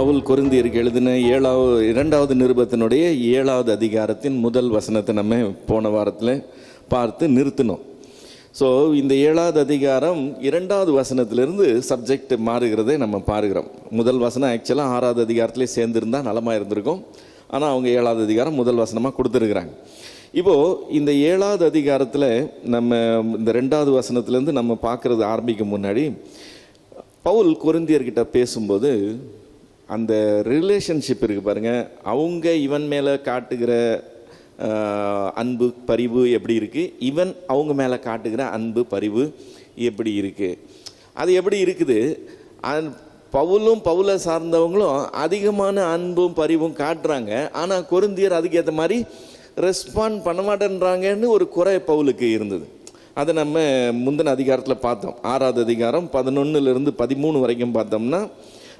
பவுல் கொரிந்தியருக்கு எழுதின இரண்டாவது நிருபத்தினுடைய 7வது அதிகாரத்தின் முதல் வசனத்தை நம்ம போன வாரத்தில் பார்த்து நிறுத்தினோம். ஸோ இந்த 7வது அதிகாரம் 2வது வசனத்திலிருந்து சப்ஜெக்ட் மாறுகிறதை நம்ம பார்க்கிறோம். முதல் வசனம் ஆக்சுவலாக 6வது அதிகாரத்திலே சேர்ந்துருந்தால் நலமாக இருந்திருக்கும். ஆனால் அவங்க 7வது அதிகாரம் முதல் வசனமாக கொடுத்துருக்குறாங்க. இப்போது இந்த 7வது அதிகாரத்தில் நம்ம இந்த 2வது வசனத்திலேருந்து நம்ம பார்க்குறது ஆரம்பிக்கும் முன்னாடி பவுல் கொரிந்தியர்கிட்ட பேசும்போது அந்த ரிலேஷன்ஷிப் இருக்குது பாருங்கள். அவங்க இவன் மேலே காட்டுகிற அன்பு பரிவு எப்படி இருக்குது, இவன் அவங்க மேலே காட்டுகிற அன்பு பரிவு எப்படி இருக்குது, அது எப்படி இருக்குது. பவுலும் பவுலை சார்ந்தவங்களும் அதிகமான அன்பும் பரிவும் காட்டுறாங்க. ஆனால் கொரிந்தியர் அதுக்கேற்ற மாதிரி ரெஸ்பாண்ட் பண்ண மாட்டேன்றாங்கன்னு ஒரு குறை பவுலுக்கு இருந்தது. அதை நம்ம முந்தின அதிகாரத்தில் பார்த்தோம். 6வது அதிகாரம் 11லேருந்து 13 வரைக்கும் பார்த்தோம்னா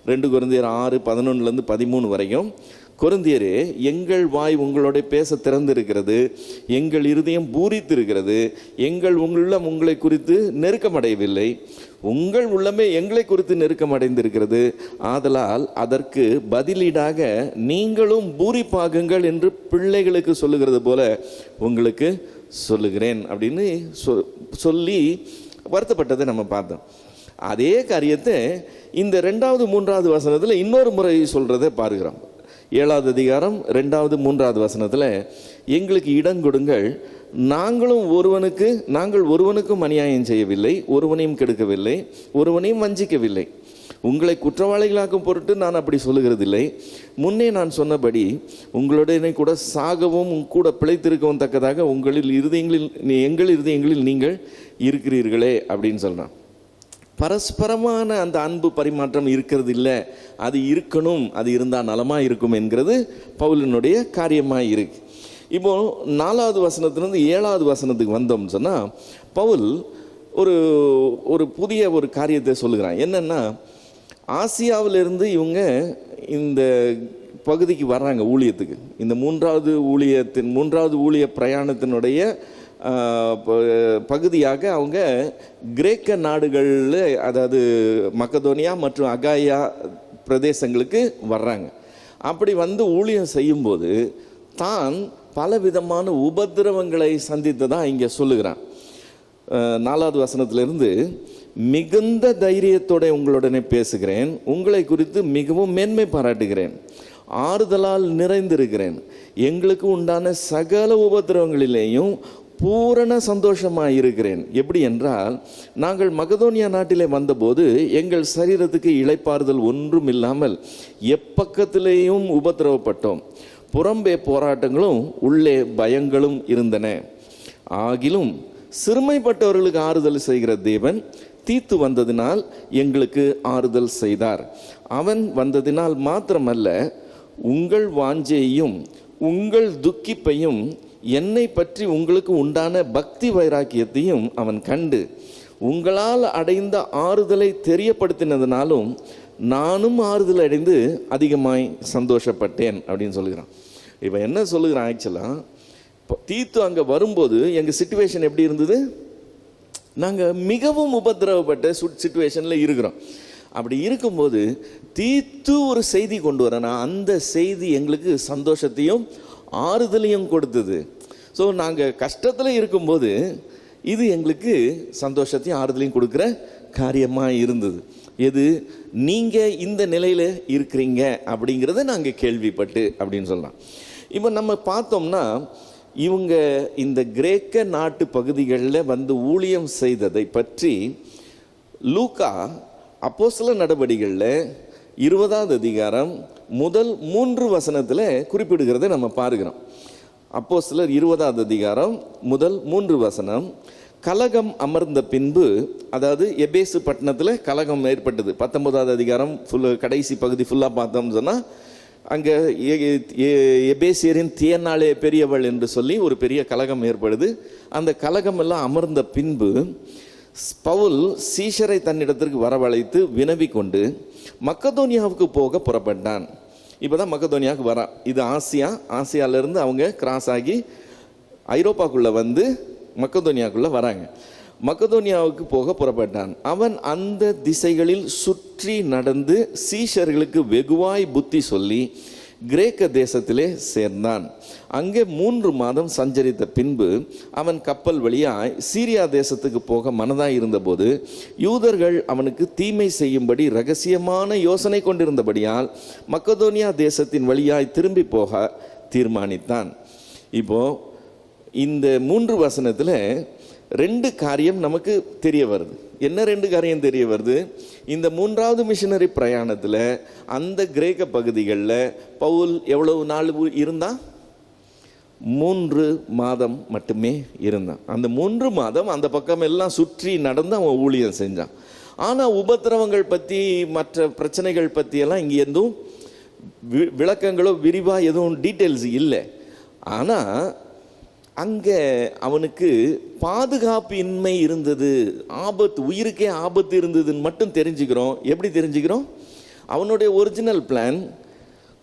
2 கொரிந்தியர் 6:11லேருந்து 13 வரைக்கும், கொரிந்தியரே, எங்கள் வாய் உங்களோட பேச திறந்திருக்கிறது, எங்கள் இருதயம் பூரித்திருக்கிறது, எங்கள் உள்ளம் உங்களை குறித்து நெருக்கமடையவில்லை, உங்கள் உள்ளமே எங்களை குறித்து நெருக்கமடைந்திருக்கிறது. ஆதலால் அதற்கு பதிலீடாக நீங்களும் பூரிப்பாகுங்கள் என்று பிள்ளைகளுக்கு சொல்லுகிறது போல உங்களுக்கு சொல்லுகிறேன் அப்படின்னு சொல்லி வருத்தப்பட்டதை நம்ம பார்த்தோம். அதே காரியத்தை இந்த 2வது 3வது வசனத்தில் இன்னொரு முறை சொல்கிறத பார்க்கிறோம். 7வது அதிகாரம் 2வது 3வது வசனத்தில், எங்களுக்கு இடம் கொடுங்கள், நாங்கள் ஒருவனுக்கும் அநியாயம் செய்யவில்லை, ஒருவனையும் கெடுக்கவில்லை, ஒருவனையும் வஞ்சிக்கவில்லை. உங்களை குற்றவாளிகளாக்கும் பொருட்டு நான் அப்படி சொல்லுகிறதில்லை. முன்னே நான் சொன்னபடி உங்களுடனே கூட சாகவும் கூட பிழைத்திருக்கவும் தக்கதாக எங்கள் இருதயங்களில் நீங்கள் இருக்கிறீர்களே அப்படின்னு சொல்கிறான். பரஸ்பரமான அந்த அன்பு பரிமாற்றம் இருக்கிறது இல்லை, அது இருக்கணும், அது இருந்தால் நலமாக இருக்கும் என்கிறது பவுலினுடைய காரியமாக இருக்கு. இப்போது 4வது வசனத்திலிருந்து 7வது வசனத்துக்கு வந்தோம்னு சொன்னால் பவுல் ஒரு புதிய ஒரு காரியத்தை சொல்லுகிறான். என்னென்னா, ஆசியாவிலிருந்து இவங்க இந்த பகுதிக்கு வர்றாங்க ஊழியத்துக்கு. இந்த 3வது ஊழிய பிரயாணத்தினுடைய பகுதியாக அவங்க கிரேக்க நாடுகளில், அதாவது மக்கதோனியா மற்றும் அகாயா பிரதேசங்களுக்கு வர்றாங்க. அப்படி வந்து ஊழியம் செய்யும்போது தான் பலவிதமான உபத்திரவங்களை சந்தித்ததான் இங்கே சொல்லுகிறான். 4வது வசனத்திலிருந்து, மிகுந்த தைரியத்தோட உங்களுடனே பேசுகிறேன், உங்களை குறித்து மிகவும் மேன்மை பாராட்டுகிறேன், ஆறுதலால் நிறைந்திருக்கிறேன், எங்களுக்கு உண்டான சகல உபத்திரவங்களிலேயும் பூரண சந்தோஷமாக இருக்கிறேன். எப்படி என்றால், நாங்கள் மக்கதோனியா நாட்டிலே வந்தபோது எங்கள் சரீரத்துக்கு இளைப்பாறுதல் ஒன்றும் இல்லாமல் எப்பக்கத்திலேயும் உபத்திரவப்பட்டோம். புறம்பே போராட்டங்களும் உள்ளே பயங்களும் இருந்தன. ஆகிலும் சிறுமைப்பட்டவர்களுக்கு ஆறுதல் செய்கிற தேவன் தீத்து வந்ததினால் எங்களுக்கு ஆறுதல் செய்தார். அவன் வந்ததினால் மாத்திரமல்ல, உங்கள் வாஞ்சையையும் உங்கள் துக்கிப்பையும் என்னை பற்றி உங்களுக்கு உண்டான பக்தி வைராக்கியத்தையும் அவன் கண்டு உங்களால் அடைந்த ஆறுதலை தெரியப்படுத்தினதுனாலும் நானும் ஆறுதல் அடைந்து அதிகமாய் சந்தோஷப்பட்டேன் அப்படின்னு சொல்லுகிறான். இப்போ என்ன சொல்லுகிறான், ஆக்சுவலாக தீத்து அங்கே வரும்போது எங்கள் சிச்சுவேஷன் எப்படி இருந்தது, நாங்கள் மிகவும் உபத்திரவப்பட்ட சிச்சுவேஷனில் இருக்கிறோம். அப்படி இருக்கும்போது தீத்து ஒரு செய்தி கொண்டு வரனா, அந்த செய்தி எங்களுக்கு சந்தோஷத்தையும் ஆறுதலையும் கொடுத்தது. ஸோ நாங்கள் கஷ்டத்தில் இருக்கும்போது இது எங்களுக்கு சந்தோஷத்தையும் ஆறுதலையும் கொடுக்குற காரியமாக இருந்தது. எது, நீங்கள் இந்த நிலையில் இருக்கிறீங்க அப்படிங்கிறத நாங்கள் கேள்விப்பட்டு அப்படின்னு சொல்லலாம். இப்போ நம்ம பார்த்தோம்னா, இவங்க இந்த கிரேக்க நாட்டு பகுதிகளில் வந்து ஊழியம் செய்ததை பற்றி லூக்கா அப்போஸ்தலர் நடபடிகளில் 20வது அதிகாரம் முதல் 3 வசனத்தில் குறிப்பிடுகிறத நம்ம பார்க்கிறோம். அப்போஸ்தலர் 20வது அதிகாரம் முதல் 3 வசனம், கலகம் அமர்ந்த பின்பு, அதாவது எபேசு பட்டணத்தில் கலகம் ஏற்பட்டது. 19வது அதிகாரம் கடைசி பகுதி ஃபுல்லாக பார்த்தோம்னு சொன்னால், அங்கே எபேசியரின் தியனாலே பெரியவள் என்று சொல்லி ஒரு பெரிய கலகம் ஏற்படுது. அந்த கலகம் எல்லாம் அமர்ந்த பின்பு பவுல் சீஷரை தன்னிடத்திற்கு வரவழைத்து வினவி கொண்டு மக்கதோனியாவுக்கு போக புறப்பட்டான். இப்போ தான் மக்கதோனியாவுக்கு வரான். இது ஆசியாவிலேருந்து அவங்க கிராஸ் ஆகி ஐரோப்பாக்குள்ளே வந்து மக்கதோனியாவுக்குள்ளே வராங்க. மக்கதோனியாவுக்கு போக புறப்பட்டான். அவன் அந்த திசைகளில் சுற்றி நடந்து சீஷர்களுக்கு வெகுவாய் புத்தி சொல்லி கிரேக்க தேசத்திலே சேர்ந்தான். அங்கே 3 மாதம் சஞ்சரித்த பின்பு அவன் கப்பல் வழியாய் சீரியா தேசத்துக்கு போக மனதாய் இருந்தபோது யூதர்கள் அவனுக்கு தீமை செய்யும்படி இரகசியமான யோசனை கொண்டிருந்தபடியால் மக்கதோனியா தேசத்தின் வழியாய் திரும்பி போக தீர்மானித்தான். இப்போ இந்த 3 வசனத்தில் 2 காரியம் நமக்கு தெரிய வருது. என்ன 2 காரியம் தெரிய வருது? இந்த 3வது மிஷனரி பிரயாணத்தில் அந்த கிரேக்க பகுதிகளில் பவுல் எவ்வளவு நாள் இருந்தான்? 3 மாதம் மட்டுமே இருந்தான். அந்த 3 மாதம் அந்த பக்கம் எல்லாம் சுற்றி நடந்து அவன் ஊழியம் செஞ்சான். ஆனால் உபத்திரவங்கள் பற்றி மற்ற பிரச்சனைகள் பற்றியெல்லாம் இங்கே எதுவும் விளக்கங்களோ விரிவாக எதுவும் டீட்டெயில்ஸ் இல்லை. ஆனால் அங்கே அவனுக்கு பாதுகாப்பு இன்மை இருந்தது, ஆபத்து, உயிருக்கே ஆபத்து இருந்ததுன்னு மட்டும் தெரிஞ்சுக்கிறோம். எப்படி தெரிஞ்சுக்கிறோம்? அவனுடைய ஒரிஜினல் பிளான்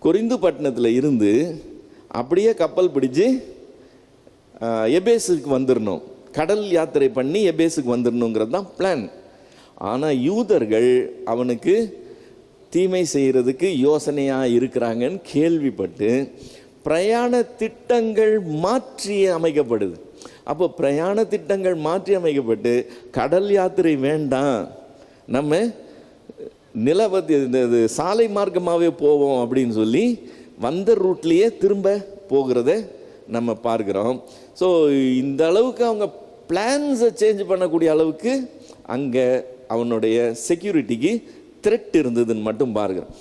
கொரிந்து பட்டணத்தில் இருந்து அப்படியே கப்பல் பிடிச்சு எபேஸுக்கு வந்துடணும், கடல் யாத்திரை பண்ணி எபேஸுக்கு வந்துடணுங்கிறது தான் பிளான். ஆனால் யூதர்கள் அவனுக்கு தீமை செய்கிறதுக்கு யோசனையாக இருக்கிறாங்கன்னு கேள்விப்பட்டு பிரயாண திட்டங்கள் மாற்றி அமைக்கப்படுது. அப்போ பிரயாண திட்டங்கள் மாற்றி அமைக்கப்பட்டு கடல் யாத்திரை வேண்டாம், நம்ம நிலவதி சாலை மார்க்கமாகவே போவோம் அப்படின்னு சொல்லி வந்த ரூட்லேயே திரும்ப போகிறத நம்ம பார்க்குறோம். ஸோ இந்த அளவுக்கு அவங்க பிளான்ஸை சேஞ்ச் பண்ணக்கூடிய அளவுக்கு அங்கே அவனுடைய செக்யூரிட்டிக்கு த்ரெட் இருந்ததுன்னு மட்டும் பார்க்குறோம்.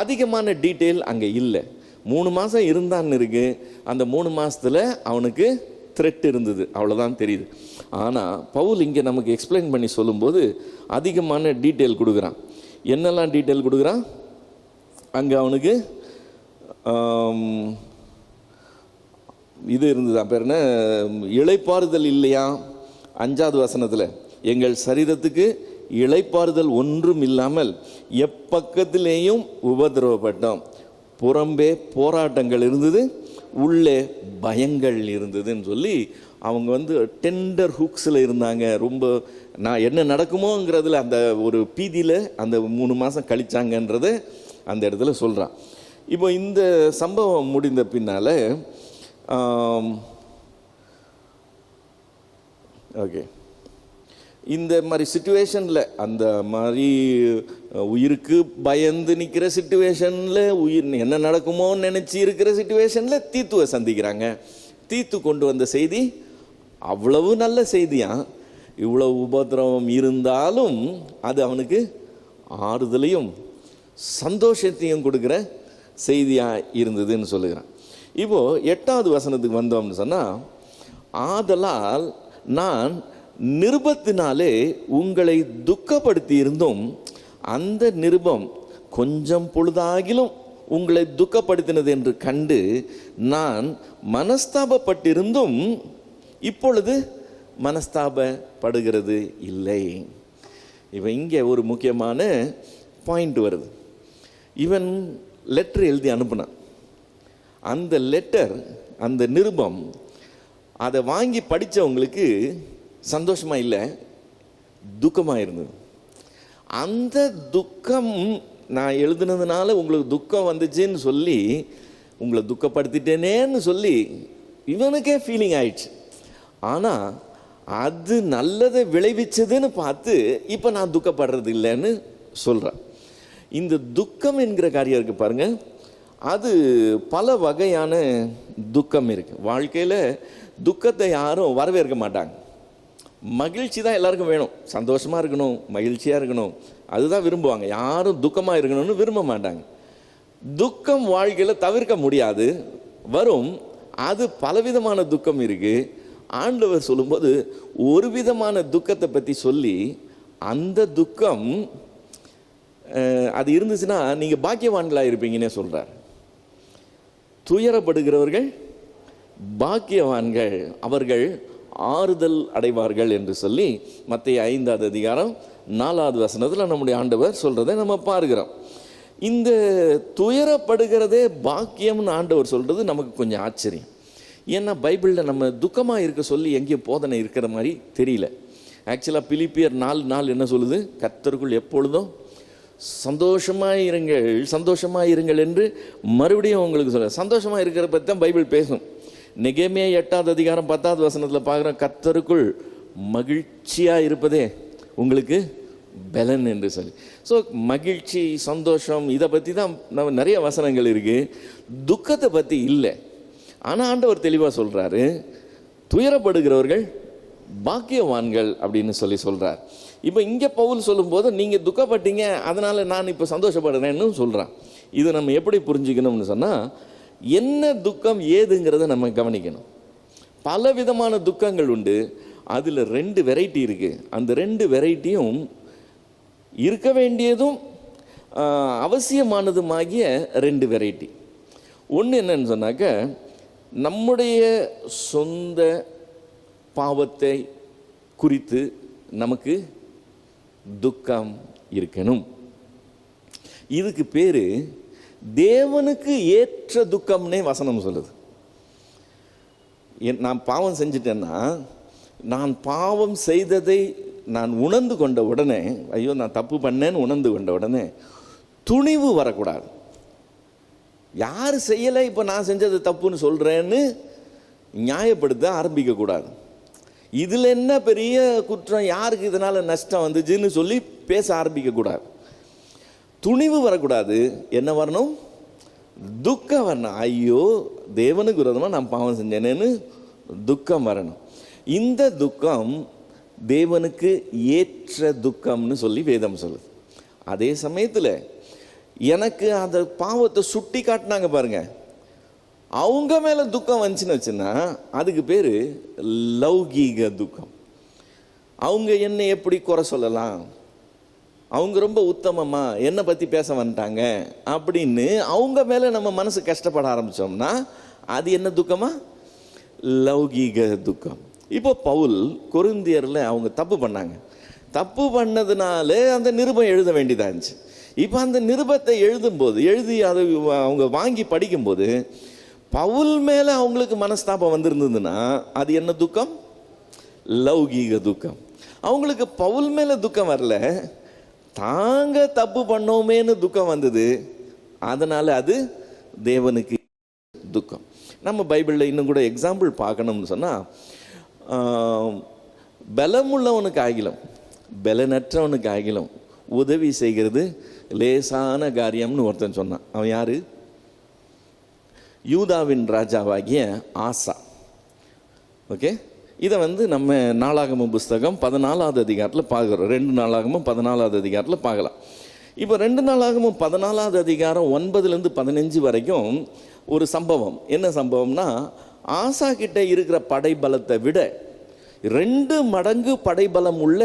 அதிகமான டீட்டெயில் அங்கே இல்லை. 3 மாதம் இருந்தான்னு இருக்கு. அந்த 3 மாதத்தில் அவனுக்கு த்ரெட் இருந்தது, அவ்வளோதான் தெரியுது. ஆனால் பவுல் இங்கே நமக்கு எக்ஸ்பிளைன் பண்ணி சொல்லும்போது அதிகமான டீட்டெயில் கொடுக்குறான். என்னெல்லாம் டீட்டெயில் கொடுக்குறான்? அங்கே அவனுக்கு இது இருந்தது, பேர் என்ன, இளைப்பாறுதல் இல்லையா? 5வது வசனத்தில் எங்கள் சரீரத்துக்கு இளைப்பாறுதல் ஒன்றும் இல்லாமல் எப்பக்கத்திலேயும் உபதிரவப்பட்டோம், புறம்பே போராட்டங்கள் இருந்தது, உள்ளே பயங்கள் இருந்ததுன்னு சொல்லி அவங்க டெண்டர் ஹுக்ஸில் இருந்தாங்க. ரொம்ப நான் என்ன நடக்குமோங்கிறதுல அந்த ஒரு பீதியில் அந்த 3 மாதம் கழிச்சாங்கன்றதை அந்த இடத்துல சொல்கிறான். இப்போ இந்த சம்பவம் முடிந்த பின்னால் ஓகே, இந்த மாதிரி சிச்சுவேஷனில், அந்த மாதிரி உயிருக்கு பயந்து நிற்கிற சிச்சுவேஷனில், உயிர் என்ன நடக்குமோன்னு நினச்சி இருக்கிற சிச்சுவேஷனில் தீத்துவை சந்திக்கிறாங்க. தீத்து கொண்டு வந்த செய்தி அவ்வளவு நல்ல செய்தியாக, இவ்வளவு உபத்திரவம் இருந்தாலும் அது அவனுக்கு ஆறுதலையும் சந்தோஷத்தையும் கொடுக்குற செய்தியாக இருந்ததுன்னு சொல்லுகிறான். இப்போது 8வது வசனத்துக்கு வந்தோம்னு சொன்னால், ஆதலால் நான் நிருபத்தினாலே உங்களை துக்கப்படுத்தி இருந்தும் அந்த நிருபம் கொஞ்சம் பொழுதாகிலும் உங்களை துக்கப்படுத்தினது என்று கண்டு நான் மனஸ்தாபப்பட்டிருந்தும் இப்பொழுது மனஸ்தாபப்படுகிறது இல்லை. இவன் இங்கே ஒரு முக்கியமான பாயிண்ட் வருது. இவன் லெட்டர் எழுதி அனுப்புனான். அந்த லெட்டர், அந்த நிருபம், அதை வாங்கி படித்தவங்களுக்கு சந்தோஷமாக இல்லை, துக்கமாக இருந்தது. அந்த துக்கம், நான் எழுதுனதுனால உங்களுக்கு துக்கம் வந்துச்சுன்னு சொல்லி, உங்களை துக்கப்படுத்திட்டேனேன்னு சொல்லி இவனுக்கே ஃபீலிங் ஆயிடுச்சு. ஆனால் அது நல்லதை விளைவிச்சதுன்னு பார்த்து இப்போ நான் துக்கப்படுறது இல்லைன்னு சொல்கிறேன். இந்த துக்கம் என்கிற காரியம் இருக்குது பாருங்கள், அது பல வகையான துக்கம் இருக்குது. வாழ்க்கையில் துக்கத்தை யாரும் வரவேற்க மாட்டாங்க. மகிழ்ச்சி தான் எல்லாருக்கும் வேணும், சந்தோஷமாக இருக்கணும், மகிழ்ச்சியாக இருக்கணும், அதுதான் விரும்புவாங்க. யாரும் துக்கமாக இருக்கணும்னு விரும்ப மாட்டாங்க. துக்கம் வாழ்க்கையில் தவிர்க்க முடியாது, வரும். அது பலவிதமான துக்கம் இருக்குது. ஆண்டவர் சொல்லும்போது ஒரு விதமான துக்கத்தை பற்றி சொல்லி, அந்த துக்கம் அது இருந்துச்சுன்னா நீங்கள் பாக்கியவான்களாக இருப்பீங்கன்னே சொல்கிறார். துயரப்படுகிறவர்கள் பாக்கியவான்கள், அவர்கள் ஆறுதல் அடைவார்கள் என்று சொல்லி மத்தேயு 5வது அதிகாரம் 4வது வசனத்தில் நம்முடைய ஆண்டவர் சொல்கிறதை நம்ம பார்க்கிறோம். இந்த துயரப்படுகிறதே பாக்கியம்னு ஆண்டவர் சொல்கிறது நமக்கு கொஞ்சம் ஆச்சரியம். ஏன்னா பைபிளில் நம்ம துக்கமாக இருக்க சொல்லி எங்கேயும் போதனை இருக்கிற மாதிரி தெரியல. ஆக்சுவலாக பிலிப்பியர் 4:4 என்ன சொல்லுது? கர்த்தருக்குள் எப்பொழுதும் சந்தோஷமாக இருங்கள் என்று மறுபடியும் உங்களுக்கு சொல்ல. சந்தோஷமாக இருக்கிற பற்றி தான் பைபிள் பேசும். நெகேமியா 8வது அதிகாரம் 10வது வசனத்தில் பார்க்குறோம், கர்த்தருக்குள் மகிழ்ச்சியாக இருப்பதே உங்களுக்கு பலன் என்று சொல்லி. ஸோ மகிழ்ச்சி, சந்தோஷம், இதை பற்றி தான் நம்ம நிறைய வசனங்கள் இருக்குது. துக்கத்தை பற்றி இல்லை. ஆனால் ஆண்டவர் தெளிவாக சொல்கிறாரு, துயரப்படுகிறவர்கள் பாக்கியவான்கள் அப்படின்னு சொல்கிறார். இப்போ இங்கே பவுல் சொல்லும்போது நீங்கள் துக்கப்பட்டீங்க, அதனால் நான் இப்போ சந்தோஷப்படுறேன்னு சொல்கிறான். இதை நம்ம எப்படி புரிஞ்சுக்கணும்னு சொன்னால், என்ன துக்கம் ஏதுங்கிறத நம்ம கவனிக்கணும். பல விதமான துக்கங்கள் உண்டு. அதில் 2 வெரைட்டி இருக்குது. அந்த 2 வெரைட்டியும் இருக்க வேண்டியதும் அவசியமானதுமாகிய 2 வெரைட்டி. ஒன்று என்னன்னு சொன்னாக்க, நம்முடைய சொந்த பாவத்தை குறித்து நமக்கு துக்கம் இருக்கணும். இதுக்கு பேர் தேவனுக்கு ஏற்ற துக்கம்னே வசனம் சொல்லுது. நான் பாவம் செஞ்சிட்டேன்னா, நான் பாவம் செய்ததை நான் உணர்ந்து கொண்ட உடனே, ஐயோ நான் தப்பு பண்ணேன்னு உணர்ந்து கொண்ட உடனே துணிவு வரக்கூடாது. யார் செய்யலை, இப்போ நான் செஞ்சது தப்புன்னு சொல்கிறேன்னு நியாயப்படுத்த ஆரம்பிக்கக்கூடாது. இதில் என்ன பெரிய குற்றம், யாருக்கு இதனால் நஷ்டம் வந்துச்சுன்னு சொல்லி பேச ஆரம்பிக்கக்கூடாது. துணிவு வரக்கூடாது. என்ன வரணும்? துக்கம் வரணும். ஐயோ தேவனுக்கு விரோதமாக நான் பாவம் செஞ்சேனேன்னு துக்கம் வரணும். இந்த துக்கம் தேவனுக்கு ஏற்ற துக்கம்னு சொல்லி வேதம் சொல்லுது. அதே சமயத்தில் எனக்கு அந்த பாவத்தை சுட்டி காட்டினாங்க பாருங்க, அவங்க மேலே துக்கம் வந்துச்சுன்னு வச்சுன்னா அதுக்கு பேர் லௌகீக துக்கம். அவங்க என்னை எப்படி குறை சொல்லலாம், அவங்க ரொம்ப உத்தமமா என்னை பற்றி பேச வந்துட்டாங்க அப்படின்னு அவங்க மேலே நம்ம மனசு கஷ்டப்பட ஆரம்பித்தோம்னா அது என்ன துக்கமா? லௌகீக துக்கம். இப்போ பவுல் கொரிந்தியரில் அவங்க தப்பு பண்ணாங்க. தப்பு பண்ணதுனால அந்த நிருபம் எழுத வேண்டியதாக இருந்துச்சு. இப்போ அந்த நிருபத்தை எழுதி அதை அவங்க வாங்கி படிக்கும்போது பவுல் மேலே அவங்களுக்கு மனஸ்தாபம் வந்திருந்ததுன்னா அது என்ன துக்கம்? லௌகீக துக்கம். அவங்களுக்கு பவுல் மேலே துக்கம் வரல, தாங்க தப்பு பண்ணோமேன்னு துக்கம் வந்தது. அதனால் அது தேவனுக்கு துக்கம். நம்ம பைபிளில் இன்னும் கூட எக்ஸாம்பிள் பார்க்கணும்னு சொன்னால், பலமுள்ளவனுக்கு ஆகிலும் பலனற்றவனுக்கு ஆகிலும் உதவி செய்கிறது லேசான காரியம்னு ஒருத்தன் சொன்னான். அவன் யாரு? யூதாவின் ராஜாவாகிய ஆசா. ஓகே, இதை நம்ம நாளாகமம் புஸ்தகம் 14வது அதிகாரத்தில் பார்க்குறோம். 2 நாளாகமும் 14வது அதிகாரத்தில் பார்க்கலாம். இப்போ 2 நாளாகமும் 14வது அதிகாரம் 9லேருந்து 15 வரைக்கும் ஒரு சம்பவம். என்ன சம்பவம்னா, ஆசா கிட்ட இருக்கிற படைபலத்தை விட 2 மடங்கு படைபலம் உள்ள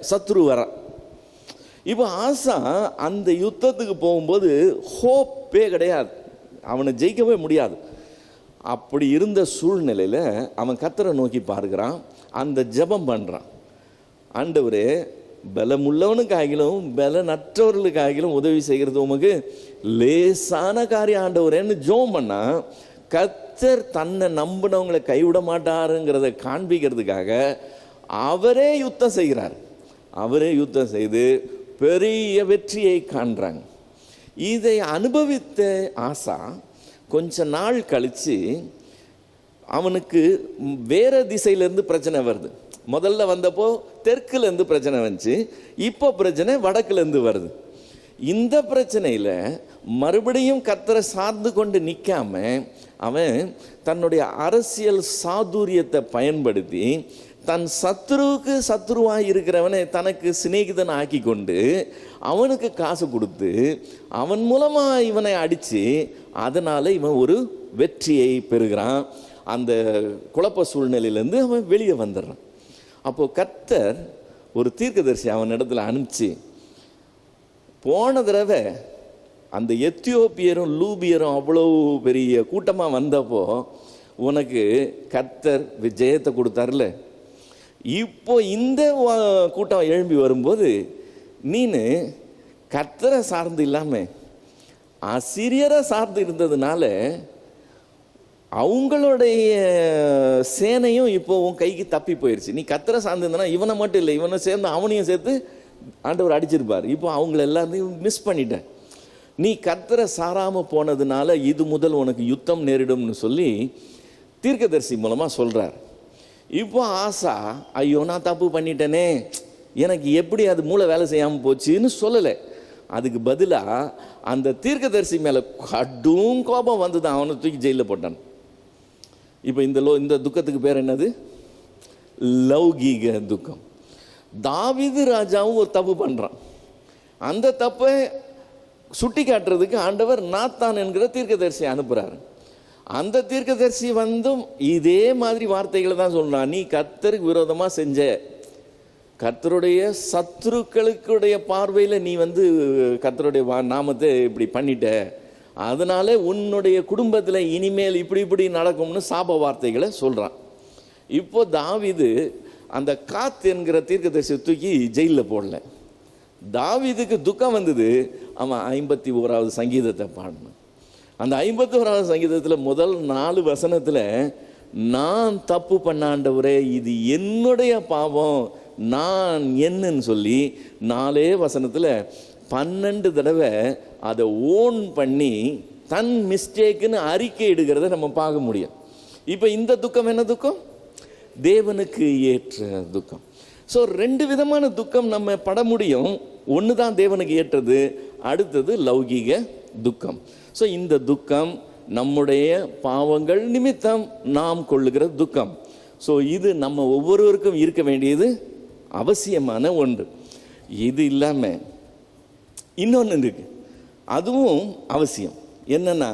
சத்ரு வர. இப்போ ஆசா அந்த யுத்தத்துக்கு போகும்போது ஹோப்பே கிடையாது, அவனை ஜெயிக்கவே முடியாது. அப்படி இருந்த சூழ்நிலையில் அவன் கர்த்தரை நோக்கி பார்க்கிறான், அந்த ஜெபம் பண்ணுறான். ஆண்டவரே, பலமுள்ளவனுக்காகிலும் பலனற்றவர்களுக்காகிலும் உதவி செய்கிறது உமக்கு லேசான காரியம் ஆண்டவரேன்னு ஜெபம் பண்ணா, கர்த்தர் தன்னை நம்பினவங்களை கைவிட மாட்டாருங்கிறத காண்பிக்கிறதுக்காக அவரே யுத்தம் செய்கிறார். அவரே யுத்தம் செய்து பெரிய வெற்றியை காண்றாங்க. இதை அனுபவித்த ஆசா கொஞ்ச நாள் கழித்து அவனுக்கு வேறு திசையிலேருந்து பிரச்சனை வருது. முதல்ல வந்தப்போ தெற்குலேருந்து பிரச்சனை வந்துச்சு, இப்போ பிரச்சனை வடக்குலேருந்து வருது. இந்த பிரச்சனையில் மறுபடியும் கர்த்தரை சார்ந்து கொண்டு நிற்காம அவன் தன்னுடைய அரசியல் சாதுரியத்தை பயன்படுத்தி தன் சத்ருவுக்கு சத்ருவாக இருக்கிறவனை தனக்கு சிநேகிதன் ஆக்கி கொண்டு அவனுக்கு காசு கொடுத்து அவன் மூலமாக இவனை அடித்து அதனால் இவன் ஒரு வெற்றியை பெறுகிறான். அந்த குழப்ப சூழ்நிலையிலேருந்து அவன் வெளியே வந்துடுறான். அப்போது கர்த்தர் ஒரு தீர்க்கதரிசி அவன் இடத்துல அனுப்பிச்சு, போன தடவை அந்த எத்தியோப்பியரும் லூபியரும் அவ்வளோ பெரிய கூட்டமாக வந்தப்போ உனக்கு கர்த்தர் விஜயத்தை கொடுத்தார்ல, இப்போ இந்த கூட்டம் எழும்பி வரும்போது நீனு கர்த்தரை சார்ந்து இல்லாமல் அசிரியரை சார்ந்து இருந்ததுனால அவங்களுடைய சேனையும் இப்போ உன் கைக்கு தப்பி போயிடுச்சு. நீ கத்தரை சார்ந்திருந்தனா இவனை மட்டும் இல்லை, இவனை சேர்ந்து அவனையும் சேர்த்து ஆண்டவர் அடிச்சிருப்பார். இப்போ அவங்கள எல்லாத்தையும் மிஸ் பண்ணிட்டேன். நீ கத்தரை சாராமல் போனதுனால இது முதல் உனக்கு யுத்தம் நேரிடும்னு சொல்லி தீர்க்கதரிசி மூலமாக சொல்கிறார். இப்போ ஆசா, ஐயோ நான் தப்பு பண்ணிட்டேனே, எனக்கு எப்படி அது மூளை வேலை செய்யாமல் போச்சுன்னு சொல்லலை. அதுக்கு பதிலாக அந்த தீர்க்கதரிசி மேலே கடும் கோபம் வந்து தான் அவனை தூக்கி ஜெயிலில் போட்டான். இப்போ இந்த துக்கத்துக்கு பேர் என்னது? லௌகீக துக்கம். தாவீது ராஜாவும் ஒரு தப்பு பண்ணுறான். அந்த தப்பை சுட்டி காட்டுறதுக்கு ஆண்டவர் நாத்தான் என்கிற தீர்க்கதரிசியை அனுப்புகிறார். அந்த தீர்க்கதரிசி வந்தும் இதே மாதிரி வார்த்தைகளை தான் சொல்கிறான். நீ கர்த்தருக்கு விரோதமாக செஞ்ச, கர்த்தருடைய சத்துருக்களுடைய பார்வையில் நீ கர்த்தருடைய நாமத்தை இப்படி பண்ணிட்ட, அதனால உன்னுடைய குடும்பத்தில் இனிமேல் இப்படி நடக்கும்னு சாப வார்த்தைகளை சொல்கிறான். இப்போ தாவீது அந்த காத் என்கிற தீர்க்கதரிசியை தூக்கி ஜெயிலில் போடல. தாவீதுக்கு துக்கம் வந்தது. அவன் 51வது சங்கீதத்தை பாடணும். அந்த 51வது சங்கீதத்தில் முதல் 4 வசனத்தில் நான் தப்பு பண்ண ஆண்டவரே, இது என்னுடைய பாவம், நான் என்னன்னு சொல்லி 4 வசனத்தில் 12 தடவை அதை ஓன் பண்ணி தன் மிஸ்டேக்குன்னு அறிக்கை எடுக்கிறத நம்ம பார்க்க முடியும். இப்போ இந்த துக்கம் என்ன துக்கம்? தேவனுக்கு ஏற்ற துக்கம். ஸோ 2 விதமான துக்கம் நம்ம பட முடியும். ஒன்று தான் தேவனுக்கு ஏற்றது, அடுத்தது லௌகீக துக்கம். ஸோ இந்த துக்கம் நம்முடைய பாவங்கள் நிமித்தம் நாம் கொள்ளுகிற துக்கம். ஸோ இது நம்ம ஒவ்வொருவருக்கும் இருக்க வேண்டியது அவசியமான ஒன்று. இது இல்லாமல் இன்னொன்று இருக்கு, அதுவும் அவசியம். என்னன்னா,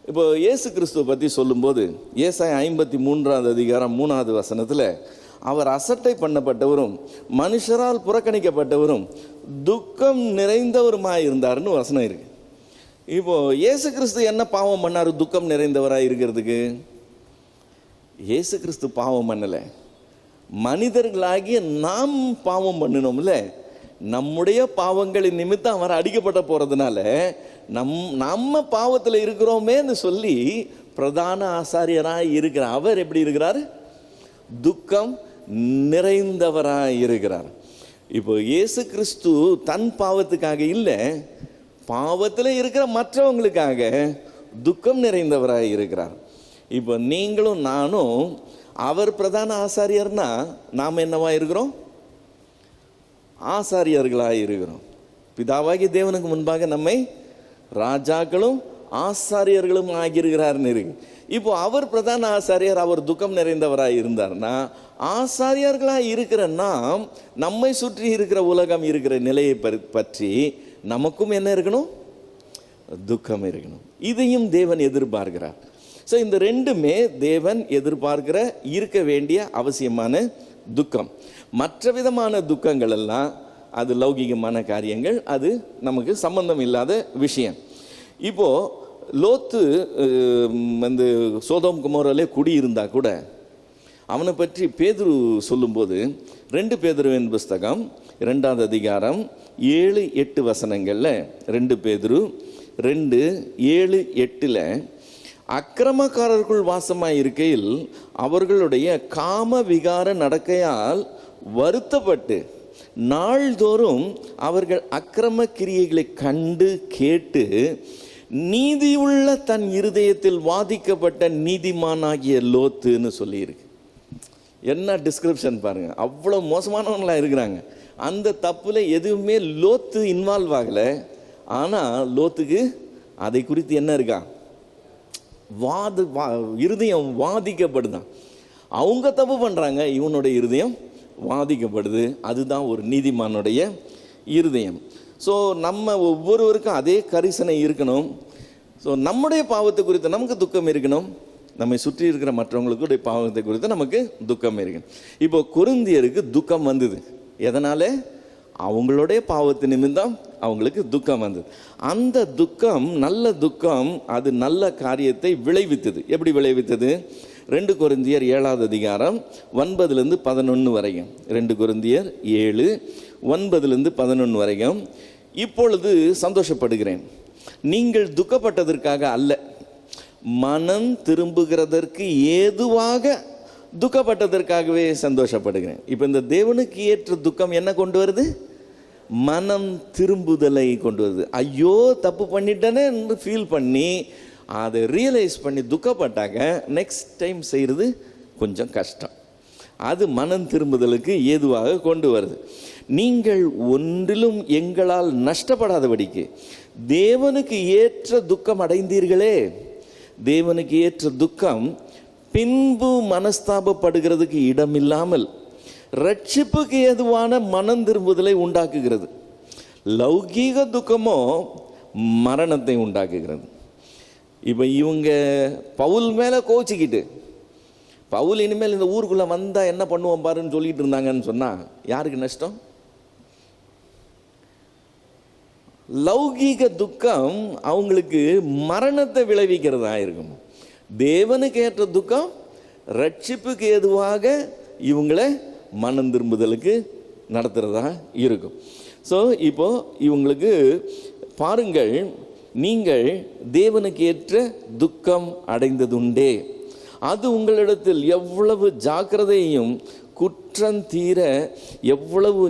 இப்போ இயேசு கிறிஸ்துவை பற்றி சொல்லும்போது ஏசாயா 53வது அதிகாரம் 3வது வசனத்தில் அவர் அசட்டை பண்ணப்பட்டவரும் மனுஷரால் புறக்கணிக்கப்பட்டவரும் துக்கம் நிறைந்தவருமாய் இருந்தார்னு வசனம் இருக்கு. இப்போ இயேசு கிறிஸ்து என்ன பாவம் பண்ணார் துக்கம் நிறைந்தவராக இருக்கிறதுக்கு? இயேசு கிறிஸ்து பாவம் பண்ணலை, மனிதர்களாகிய நாம் பாவம் பண்ணினோம்ல. நம்முடைய பாவங்களின் நிமித்தம் அவர் அடிக்கப்பட்ட போகிறதுனால நம்ம பாவத்தில் இருக்கிறோமேன்னு சொல்லி பிரதான ஆசாரியராக இருக்கிற அவர் எப்படி இருக்கிறார்? துக்கம் நிறைந்தவராக இருக்கிறார். இப்போ இயேசு கிறிஸ்து தன் பாவத்துக்காக இல்லை, பாவத்தில் இருக்கிற மற்றவங்களுக்காக துக்கம் நிறைந்தவராக இருக்கிறார். இப்போ நீங்களும் நானும் அவர் பிரதான ஆசாரியர்னா நாம் என்னவா இருக்கிறோம்? ஆசாரியர்களாக இருக்கிறோம். பிதாவாகி தேவனுக்கு முன்பாக நம்மை ராஜாக்களும் ஆசாரியர்களும் ஆகியிருக்கிறார்னு இருக்கு. இப்போ அவர் பிரதான ஆசாரியர், அவர் துக்கம் நிறைந்தவராக இருந்தார்னா, ஆசாரியர்களாக இருக்கிற நாம் நம்மை சுற்றி இருக்கிற உலகம் இருக்கிற நிலையை பற்றி நமக்கும் என்ன இருக்கணும்? துக்கம் இருக்கணும். இதையும் தேவன் எதிர்பார்க்கிறார். ஸோ இந்த ரெண்டுமே தேவன் எதிர்பார்க்கிற இருக்க வேண்டிய அவசியமான துக்கம். மற்ற விதமான துக்கங்கள் எல்லாம் அது லௌகிகமான காரியங்கள், அது நமக்கு சம்பந்தம் இல்லாத விஷயம். இப்போ லோத்து சோதோம் குமோராலே குடியிருந்தா கூட அவனை பற்றி பேதுரு சொல்லும்போது 2 பேதுருவின் புஸ்தகம் 2வது அதிகாரம் 7-8 வசனங்களில் 2 பேதுரு 2:7-8 அக்கிரமக்காரர்கள் வாசமாய் இருக்கையில் அவர்களுடைய காம விகார நடக்கையால் வருத்தப்பட்டு நாள்தோறும் அவர்கள் அக்கிரம கிரியைகளை கண்டு கேட்டு நீதியுள்ள தன் இருதயத்தில் வாதிக்கப்பட்ட நீதிமானாகிய லோத்துன்னு சொல்லியிருக்கு. என்ன டிஸ்கிரிப்ஷன் பாருங்க, அவ்வளோ மோசமானவங்களாக இருக்கிறாங்க. அந்த தப்புல எதுவுமே லோத்து இன்வால்வ் ஆகலை. ஆனால் லோத்துக்கு அதை குறித்து என்ன இருக்கா? இருதயம் வாதிக்கப்படுதான். அவங்க தப்பு பண்ணுறாங்க, இவனுடைய இருதயம் வாதிக்கப்படுது. அதுதான் ஒரு நீதிமானுடைய இருதயம். ஸோ நம்ம ஒவ்வொருவருக்கும் அதே கரிசனை இருக்கணும். ஸோ நம்முடைய பாவத்தை குறித்து நமக்கு துக்கம் இருக்கணும், நம்மை சுற்றி இருக்கிற மற்றவங்களுடைய பாவத்தை குறித்து நமக்கு துக்கம் இருக்கணும். இப்போ கொரிந்தியருக்கு துக்கம் வந்தது. எதனால? அவங்களுடைய பாவத்து நிமித்தம் அவங்களுக்கு துக்கம் வந்தது. அந்த துக்கம் நல்ல துக்கம், அது நல்ல காரியத்தை விளைவித்தது. எப்படி விளைவித்தது? 2 கொரிந்தியர் 7வது அதிகாரம் 9-11 வரைக்கும். 2 கொரிந்தியர் 7 9-11 வரைக்கும். இப்பொழுது சந்தோஷப்படுகிறேன், நீங்கள் துக்கப்பட்டதற்காக அல்ல, மனம் திரும்புகிறதற்கு ஏதுவாக துக்கப்பட்டதற்காகவே சந்தோஷப்படுகிறேன். இப்போ இந்த தேவனுக்கு ஏற்ற துக்கம் என்ன கொண்டு வருது? மனம் திரும்புதலை கொண்டு வருது. ஐயோ தப்பு பண்ணிட்டேன்னு ஃபீல் பண்ணி அதை ரியலைஸ் பண்ணி துக்கப்பட்டாங்க, நெக்ஸ்ட் டைம் செய்கிறது கொஞ்சம் கஷ்டம். அது மனம் திரும்புதலுக்கு ஏதுவாக கொண்டு வருது. நீங்கள் ஒன்றிலும் எங்களால் நஷ்டப்படாதபடிக்கு தேவனுக்கு ஏற்ற துக்கம் அடைந்தீர்களே. தேவனுக்கு ஏற்ற துக்கம் பின்பு மனஸ்தாபப்படுகிறதுக்கு இடமில்லாமல் ரட்சிப்புக்கு ஏதுவான மனம் திரும்புதலை உண்டாக்குகிறது. லௌகீக துக்கமோ மரணத்தை உண்டாக்குகிறது. இப்போ இவங்க பவுல் மேலே கோச்சிக்கிட்டு, பவுல் இனிமேல் இந்த ஊருக்குள்ளே வந்தால் என்ன பண்ணுவோம் பாருன்னு சொல்லிட்டு இருந்தாங்கன்னு சொன்னால் யாருக்கு நஷ்டம்? லௌகீக துக்கம் அவங்களுக்கு மரணத்தை விளைவிக்கிறதா இருக்கும். தேவனுக்கு ஏற்ற துக்கம் ரட்சிப்புக்கு ஏதுவாக இவங்களை மனம் திரும்புதலுக்கு நடத்துகிறதா இருக்கும். ஸோ இப்போ இவங்களுக்கு பாருங்கள், நீங்கள் தேவனுக்கு ஏற்ற துக்கம் அடைந்ததுண்டே. அது உங்களிடத்தில் எவ்வளவு ஜாக்கிரதையும் குற்றம் தீர எவ்வளவு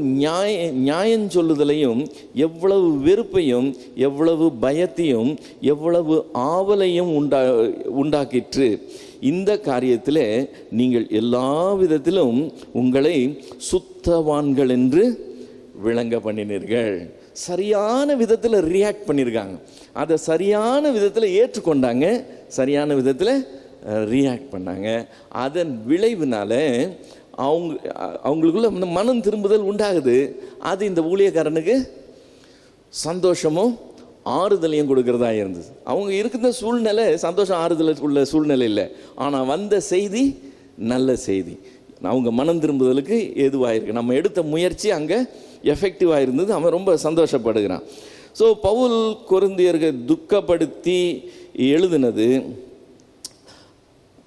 நியாயம் சொல்லுதலையும் எவ்வளவு வெறுப்பையும் எவ்வளவு பயத்தையும் எவ்வளவு ஆவலையும் உண்டாக்கிற்று. இந்த காரியத்தில் நீங்கள் எல்லா விதத்திலும் உங்களை சுத்தவான்கள் என்று விளங்க பண்ணினீர்கள். சரியான விதத்தில் ரியாக்ட் பண்ணியிருக்காங்க, அதை சரியான விதத்தில் ஏற்றுக்கொண்டாங்க, சரியான விதத்தில் ரியாக்ட் பண்ணாங்க. அதன் விளைவினால அவங்களுக்குள்ள மனம் திரும்புதல் உண்டாகுது. அது இந்த ஊழியக்காரனுக்கு சந்தோஷமும் ஆறுதலையும் கொடுக்கறதா இருந்தது. அவங்க இருக்கிற சூழ்நிலை சந்தோஷம் ஆறுதல் உள்ள சூழ்நிலை இல்லை, ஆனால் வந்த செய்தி நல்ல செய்தி. அவங்க மனம் திரும்புதலுக்கு ஏதுவாயிருக்கு. நம்ம எடுத்த முயற்சி அங்கே எஃபெக்டிவாக இருந்தது. அவன் ரொம்ப சந்தோஷப்படுகிறான். ஸோ பவுல் கொரிந்தியர்கள் துக்கப்படுத்தி எழுதினது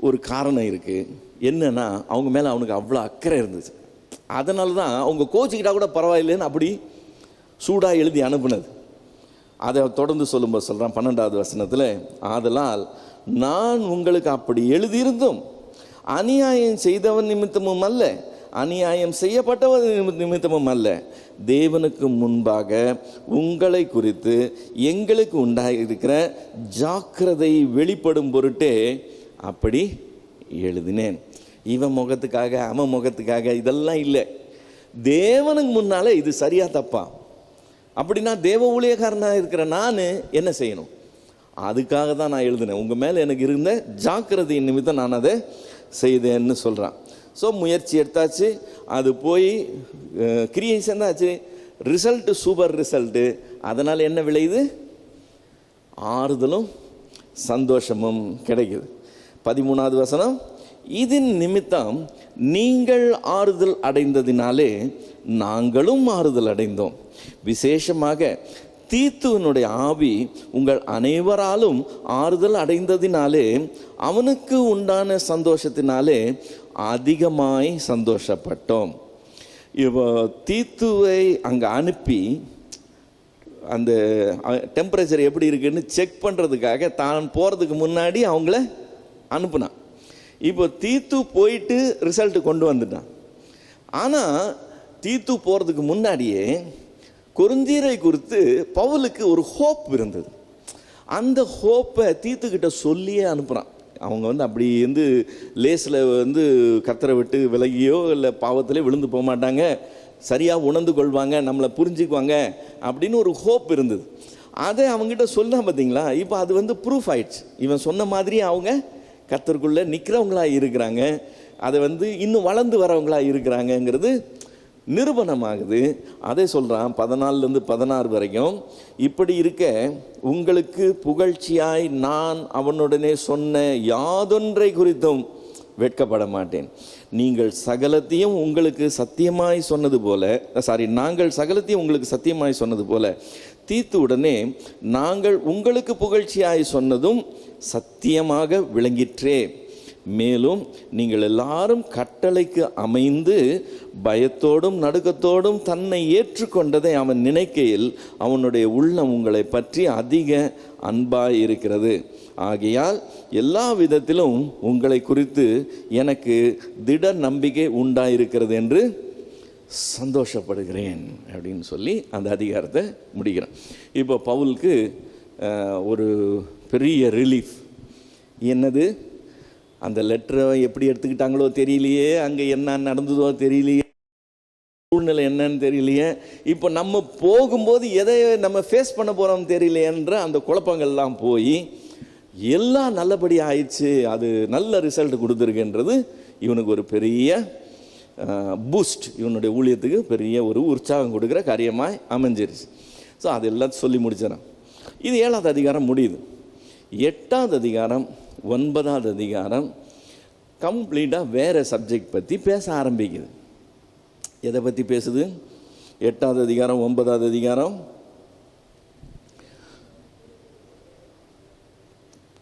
ஒரு காரணம் இருக்குது. என்னன்னா, அவங்க மேலே அவனுக்கு அவ்வளோ அக்கறை இருந்துச்சு. அதனால தான் அவங்க கோச்சிக்கிட்டா கூட பரவாயில்லைன்னு அப்படி சூடாக எழுதி அனுப்புனது. அதை தொடர்ந்து சொல்லும்போது சொல்கிறான் 12வது வசனத்தில், ஆதலால் நான் உங்களுக்கு அப்படி எழுதியிருந்தும் அநியாயம் செய்தவன் நிமித்தமும் அல்ல, அநியாயம் செய்யப்பட்டவன் நிமித்தமும் அல்ல, தேவனுக்கு முன்பாக உங்களை குறித்து எங்களுக்கு உண்டாயிருக்கிற ஜாக்கிரதை வெளிப்படும் பொருட்டே அப்படி எழுதினேன். இவன் முகத்துக்காக அவன் முகத்துக்காக இதெல்லாம் இல்லை. தேவனுக்கு முன்னால் இது சரியா தப்பா? அப்படின்னா தேவ ஊழியக்காரனாக இருக்கிற நான் என்ன செய்யணும்? அதுக்காக தான் நான் எழுதினேன். உங்கள் மேலே எனக்கு இருந்த ஜாக்கிரதையின் நிமித்தம் நான் அதை செய்தேன்னு சொல்கிறான். ஸோ முயற்சி எடுத்தாச்சு, அது போய் கிரியை சேர்ந்தாச்சு, ரிசல்ட்டு சூப்பர் ரிசல்ட்டு. அதனால் என்ன விளையுது? ஆறுதலும் சந்தோஷமும் கிடைக்குது. 13வது வசனம், இதன் நிமித்தம் நீங்கள் ஆறுதல் அடைந்ததினாலே நாங்களும் ஆறுதல் அடைந்தோம். விசேஷமாக தீத்துவனுடைய ஆவி உங்கள் அனைவராலும் ஆறுதல் அடைந்ததினாலே அவனுக்கு உண்டான சந்தோஷத்தினாலே அதிகமாய் சந்தோஷப்பட்டோம். இப்போ தீத்துவை அங்கே அனுப்பி அந்த டெம்பரேச்சர் எப்படி இருக்குன்னு செக் பண்ணுறதுக்காக தான் போகிறதுக்கு முன்னாடி அவங்கள அனுப்புனான். இப்போ தீத்து போயிட்டு ரிசல்ட்டு கொண்டு வந்துட்டான். ஆனால் தீத்து போகிறதுக்கு முன்னாடியே கொரிந்தியரை குறித்து பவுலுக்கு ஒரு ஹோப் இருந்தது. அந்த ஹோப்பை தீத்துக்கிட்ட சொல்லியே அனுப்புகிறான். அவங்க அப்படி லேஸில் கத்தரை விட்டு விலகியோ இல்லை பாவத்திலே விழுந்து போக மாட்டாங்க, சரியாக உணர்ந்து கொள்வாங்க, நம்மளை புரிஞ்சுக்குவாங்க அப்படின்னு ஒரு ஹோப் இருந்தது. அதை அவங்ககிட்ட சொன்னா பார்த்தீங்களா, இப்போ அது ப்ரூஃப் ஆயிடுச்சு. இவன் சொன்ன மாதிரி அவங்க கர்த்தருக்குள்ளே நிற்கிறவங்களா இருக்கிறாங்க, அதை இன்னும் வளர்ந்து வரவங்களா இருக்கிறாங்கங்கிறது நிரூபணமாகுது. அதை சொல்கிறான் 14லேருந்து 16 வரைக்கும். இப்படி இருக்க உங்களுக்கு புகழ்ச்சியாய் நான் அவனுடனே சொன்ன யாதொன்றை குறித்தும் வெட்கப்பட மாட்டேன். நீங்கள் சகலத்தையும் உங்களுக்கு சத்தியமாய் சொன்னது போல, நாங்கள் சகலத்தையும் உங்களுக்கு சத்தியமாய் சொன்னது போல தீத்து உடனே நாங்கள் உங்களுக்கு புகழ்ச்சியாய் சொன்னதும் சத்தியமாக விளங்கிற்றே. மேலும் நீங்கள் எல்லாரும் கட்டளைக்கு அமைந்து பயத்தோடும் நடுக்கத்தோடும் தன்னை ஏற்றுக்கொண்டதை அவன் நினைக்கையில் அவனுடைய உள்ளம் உங்களை பற்றி அதிக அன்பாய் இருக்கிறது. ஆகையால் எல்லா விதத்திலும் உங்களை குறித்து எனக்கு திட நம்பிக்கை உண்டாயிருக்கிறது என்று சந்தோஷப்படுகிறேன் அப்படின்னு சொல்லி அந்த அதிகாரத்தை முடிக்கிறேன். இப்போ பவுலுக்கு ஒரு பெரிய ரிலீஃப். என்னது, அந்த லெட்டரை எப்படி எடுத்துக்கிட்டாங்களோ தெரியலையே, அங்கே என்ன நடந்ததோ தெரியலையே, சூழ்நிலை என்னன்னு தெரியலையே, இப்போ நம்ம போகும்போது எதை நம்ம ஃபேஸ் பண்ண போகிறோம் தெரியலையன்ற அந்த குழப்பங்கள்லாம் போய் எல்லாம் நல்லபடியாக ஆயிடுச்சு, அது நல்ல ரிசல்ட் கொடுத்துருக்குன்றது இவனுக்கு ஒரு பெரிய பூஸ்ட், இவனுடைய ஊழியத்துக்கு பெரிய ஒரு உற்சாகம் கொடுக்குற காரியமாக அமைஞ்சிருச்சு. ஸோ அதெல்லாம் சொல்லி முடிச்சிடறேன். இது 7வது அதிகாரம் முடியுது. 8வது அதிகாரம் 9வது அதிகாரம் கம்ப்ளீட்டாக வேறு சப்ஜெக்ட் பற்றி பேச ஆரம்பிக்குது. எதை பற்றி பேசுது? 8வது அதிகாரம் 9வது அதிகாரம்